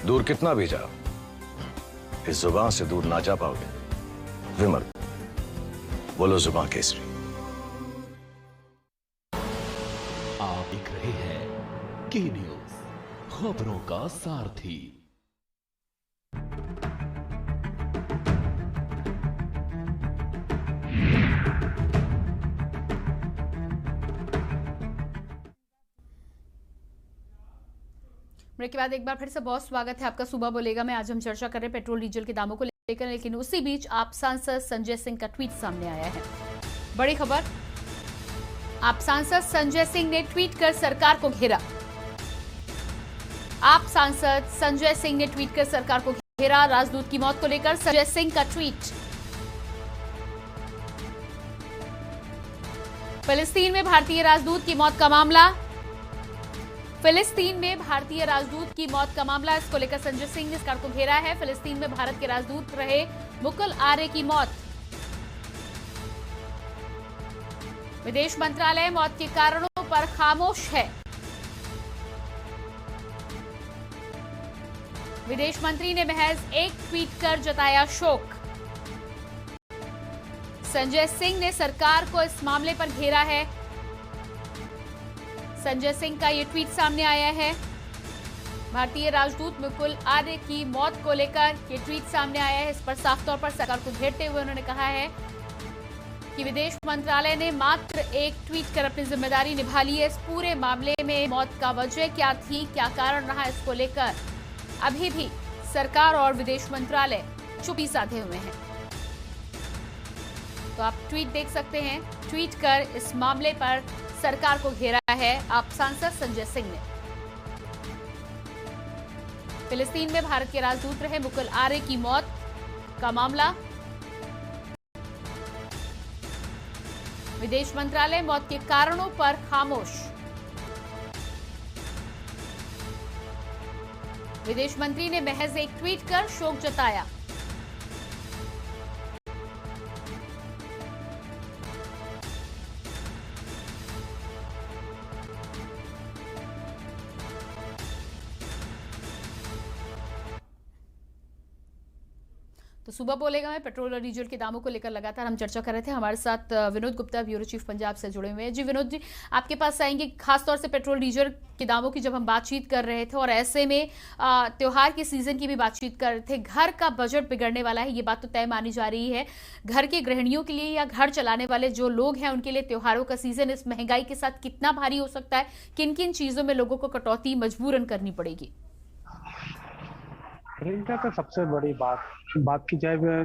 दूर कितना भी जा, इस जुबान से दूर ना जा पाओगे। विमल, बोलो जुबान केसरी। आप देख रहे हैं के न्यूज, खबरों का सारथी। ब्रेक के बाद एक बार फिर से बहुत स्वागत है आपका सुबह बोलेगा में। आज हम चर्चा कर रहे हैं पेट्रोल डीजल के दामों को लेकर, लेकिन उसी बीच आप सांसद संजय सिंह का ट्वीट सामने आया है। बड़ी खबर, आप सांसद संजय सिंह ने ट्वीट कर सरकार को घेरा। आप सांसद संजय सिंह ने ट्वीट कर सरकार को घेरा। राजदूत की मौत को लेकर संजय सिंह का ट्वीट। फिलिस्तीन में भारतीय राजदूत की मौत का मामला, फिलिस्तीन में भारतीय राजदूत की मौत का मामला, इसको लेकर संजय सिंह ने सरकार को घेरा है। फिलिस्तीन में भारत के राजदूत रहे मुकुल आर्य की मौत। विदेश मंत्रालय मौत के कारणों पर खामोश है। विदेश मंत्री ने महज एक ट्वीट कर जताया शोक। संजय सिंह ने सरकार को इस मामले पर घेरा है। संजय सिंह का ये ट्वीट सामने आया है। भारतीय राजदूत मुकुल आर्य की मौत को लेकर ये ट्वीट सामने आया है। इस पर साफ तौर पर सरकार को घेरते हुए उन्होंने कहा है कि विदेश मंत्रालय ने मात्र एक ट्वीट कर अपनी जिम्मेदारी निभा ली है। इस पूरे मामले में मौत का वजह क्या थी, क्या कारण रहा, इसको लेकर अभी भी सरकार और विदेश मंत्रालय चुप्पी साधे हुए हैं। तो आप ट्वीट देख सकते हैं। ट्वीट कर इस मामले पर सरकार को घेरा है आप सांसद संजय सिंह ने। फिलिस्तीन में भारत के राजदूत रहे मुकुल आर्य की मौत का मामला, विदेश मंत्रालय मौत के कारणों पर खामोश। विदेश मंत्री ने महज एक ट्वीट कर शोक जताया। तो सुबह बोलेगा में पेट्रोल और डीजल के दामों को लेकर लगातार हम चर्चा कर रहे थे। हमारे साथ विनोद गुप्ता, ब्यूरो चीफ पंजाब से जुड़े हुए हैं। जी विनोद जी, आपके पास आएंगे। खासतौर से पेट्रोल डीजल के दामों की जब हम बातचीत कर रहे थे और ऐसे में त्योहार के सीजन की भी बातचीत कर रहे थे, घर का बजट बिगड़ने वाला है, ये बात तो तय मानी जा रही है। घर के गृहिणियों के लिए या घर चलाने वाले जो लोग हैं उनके लिए त्योहारों का सीजन इस महंगाई के साथ कितना भारी हो सकता है? किन किन चीजों में लोगों को कटौती मजबूरन करनी पड़ेगी? प्रियंका का सबसे बड़ी बात की जाए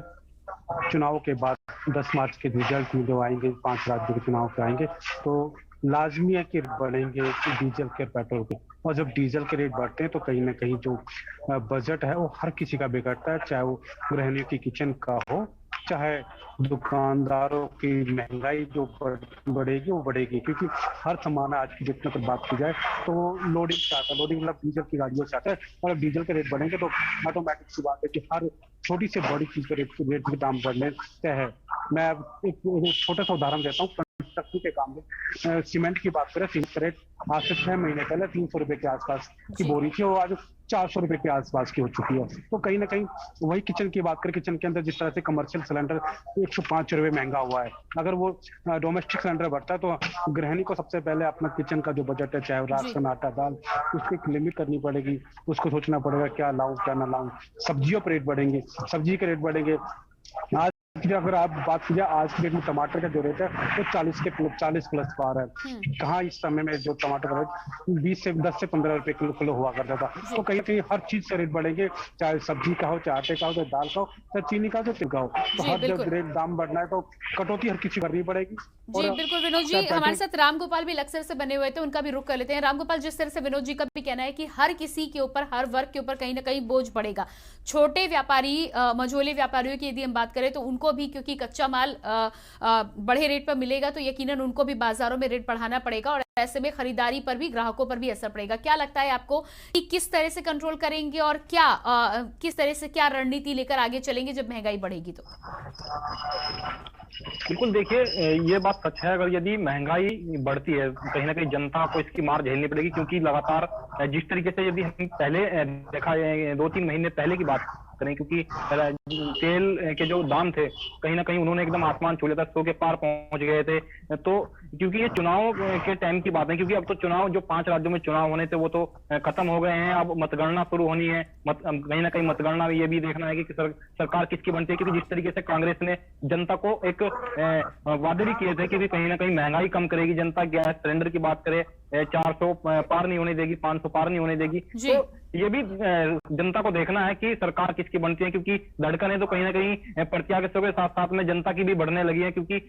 चुनाव के बाद 10 मार्च के रिजल्ट में जो आएंगे, 5 राज्यों के चुनाव के आएंगे, तो लाजमी है कि बढ़ेंगे डीजल के, पेट्रोल के। और जब डीजल के रेट बढ़ते हैं तो कहीं ना कहीं जो बजट है वो हर किसी का बिगड़ता है, चाहे वो गृहिणियों की किचन का हो, चाहे दुकानदारों की महंगाई जो बढ़ेगी वो बढ़ेगी, क्योंकि हर सामान आज की डेट में अगर बात की जाए तो लोडिंग से आता है, लोडिंग मतलब डीजल की गाड़ियों से आता है। और अब डीजल के रेट बढ़ेंगे तो ऑटोमेटिक सी बात है कि हर छोटी से बड़ी चीज के रेट के दाम बढ़ने तय है। मैं एक छोटा सा उदाहरण देता हूँ। कंस्ट्रक्शन के काम में सीमेंट की बात करें, सीमेंट का रेट आज से 6 महीने पहले 300 रुपए के आसपास की बोरी थी, और आज 400 रुपए के आसपास की हो चुकी है। तो कहीं ना कहीं वही किचन की बात करें, किचन के अंदर जिस तरह से कमर्शियल सिलेंडर 105 रुपए महंगा हुआ है, अगर वो डोमेस्टिक सिलेंडर बढ़ता है तो गृहिणी को सबसे पहले अपना किचन का जो बजट है, चाहे राशन, आटा, दाल, उसकी एक लिमिट करनी पड़ेगी। उसको सोचना पड़ेगा क्या लाऊं क्या ना लाऊं। सब्जियों पर रेट बढ़ेंगे, सब्जी के रेट बढ़ेंगे। आज अगर आप बात कीजिए, आज के डेट में टमाटर का जो रेट है वो 40 प्लस पार है। कहाँ इस समय में जो टमाटर का रेट 10 से 15 रुपए किलो हुआ करता था। तो कहीं कहीं हर चीज से रेट बढ़ेंगे, चाहे सब्जी का हो, चाहे आटे का हो, चाहे दाल का हो, चाहे चीनी का हो, चाहे तेल का हो। तो हर जब रेट दाम बढ़ना है तो कटौती हर किसी करनी पड़ेगी। जी बिल्कुल विनोद जी, हमारे साथ रामगोपाल भी लक्सर से बने हुए थे, उनका भी रुख कर लेते हैं। रामगोपाल, जिस तरह से विनोद जी का भी कहना है कि हर किसी के ऊपर, हर वर्ग के ऊपर कहीं ना कहीं बोझ पड़ेगा। छोटे व्यापारी, मझोले व्यापारियों की यदि हम बात करें तो उनको भी, क्योंकि कच्चा माल बढ़े रेट पर मिलेगा तो यकीनन उनको भी बाजारों में रेट बढ़ाना पड़ेगा, और ऐसे में खरीदारी पर भी, ग्राहकों पर भी असर पड़ेगा। क्या लगता है आपको कि किस तरह से कंट्रोल करेंगे और किस तरह से क्या रणनीति लेकर आगे चलेंगे जब महंगाई बढ़ेगी? तो बिल्कुल, देखिए ये बात सच है। अगर यदि महंगाई बढ़ती है कहीं ना कहीं जनता को इसकी मार झेलनी पड़ेगी, क्योंकि लगातार जिस तरीके से यदि हम पहले देखा 2-3 महीने पहले की बात करें, क्योंकि तेल के जो दाम थे कहीं ना कहीं उन्होंने एकदम आसमान छू लिया था, 100 के पार पहुंच गए थे। तो क्योंकि ये चुनाव के टाइम की बात है, क्योंकि अब तो चुनाव, जो 5 राज्यों में चुनाव होने थे वो तो खत्म हो गए हैं, अब मतगणना शुरू होनी है। कहीं ना कहीं मतगणना में ये भी देखना है कि सरकार किसकी बनती है, क्योंकि जिस तरीके से कांग्रेस ने जनता को एक वादे भी किए थे कि कहीं ना कहीं महंगाई कम करेगी जनता, गैस सिलेंडर की बात करे 400 पार नहीं होने देगी, 500 पार नहीं होने देगी। तो ये भी जनता को देखना है कि सरकार किसकी बनती है, क्योंकि धड़कनें तो कहीं ना कहीं प्रत्याशियों के साथ साथ में जनता की भी बढ़ने लगी है, क्योंकि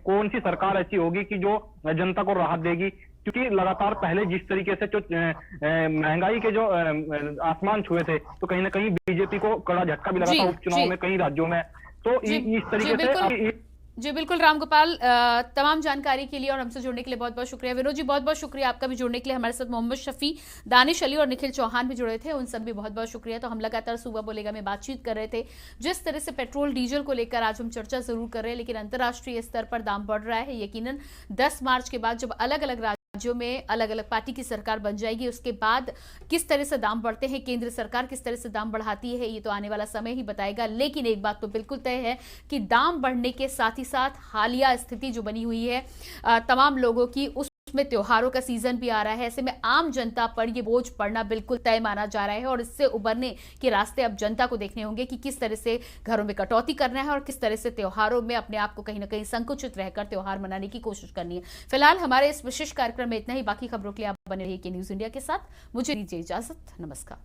कौन सी सरकार ऐसी होगी कि जो जनता को राहत देगी। क्योंकि लगातार पहले जिस तरीके से जो महंगाई के जो आसमान छुए थे, तो कहीं ना कहीं बीजेपी को कड़ा झटका भी लगा था उपचुनाव में कई राज्यों में। तो इस तरीके से जी बिल्कुल रामगोपाल, तमाम जानकारी के लिए और हमसे जुड़ने के लिए बहुत बहुत शुक्रिया। विनोद जी बहुत बहुत शुक्रिया आपका भी जुड़ने के लिए। हमारे साथ मोहम्मद शफी, दानिश अली और निखिल चौहान भी जुड़े थे, उन सब भी बहुत बहुत शुक्रिया। तो हम लगातार सुबह बोलेगा में बातचीत कर रहे थे, जिस तरह से पेट्रोल डीजल को लेकर आज हम चर्चा जरूर कर रहे हैं, लेकिन अंतर्राष्ट्रीय स्तर पर दाम बढ़ रहा है। यकीनन 10 मार्च के बाद जब अलग अलग राज्यों में अलग अलग पार्टी की सरकार बन जाएगी, उसके बाद किस तरह से दाम बढ़ते हैं, केंद्र सरकार किस तरह से दाम बढ़ाती है, ये तो आने वाला समय ही बताएगा। लेकिन एक बात तो बिल्कुल तय है कि दाम बढ़ने के साथ ही साथ हालिया स्थिति जो बनी हुई है तमाम लोगों की, उसमें त्योहारों का सीजन भी आ रहा है। ऐसे में आम जनता पर ये बोझ पड़ना बिल्कुल तय माना जा रहा है और इससे उबरने के रास्ते अब जनता को देखने होंगे कि किस तरह से घरों में कटौती करना है और किस तरह से त्योहारों में अपने आप को कहीं ना कहीं संकुचित रहकर त्योहार मनाने की कोशिश करनी है। फिलहाल हमारे इस विशेष कार्यक्रम में इतना ही। बाकी खबरों के लिए आप बने रहिए के न्यूज इंडिया के साथ। मुझे दीजिए इजाजत, नमस्कार।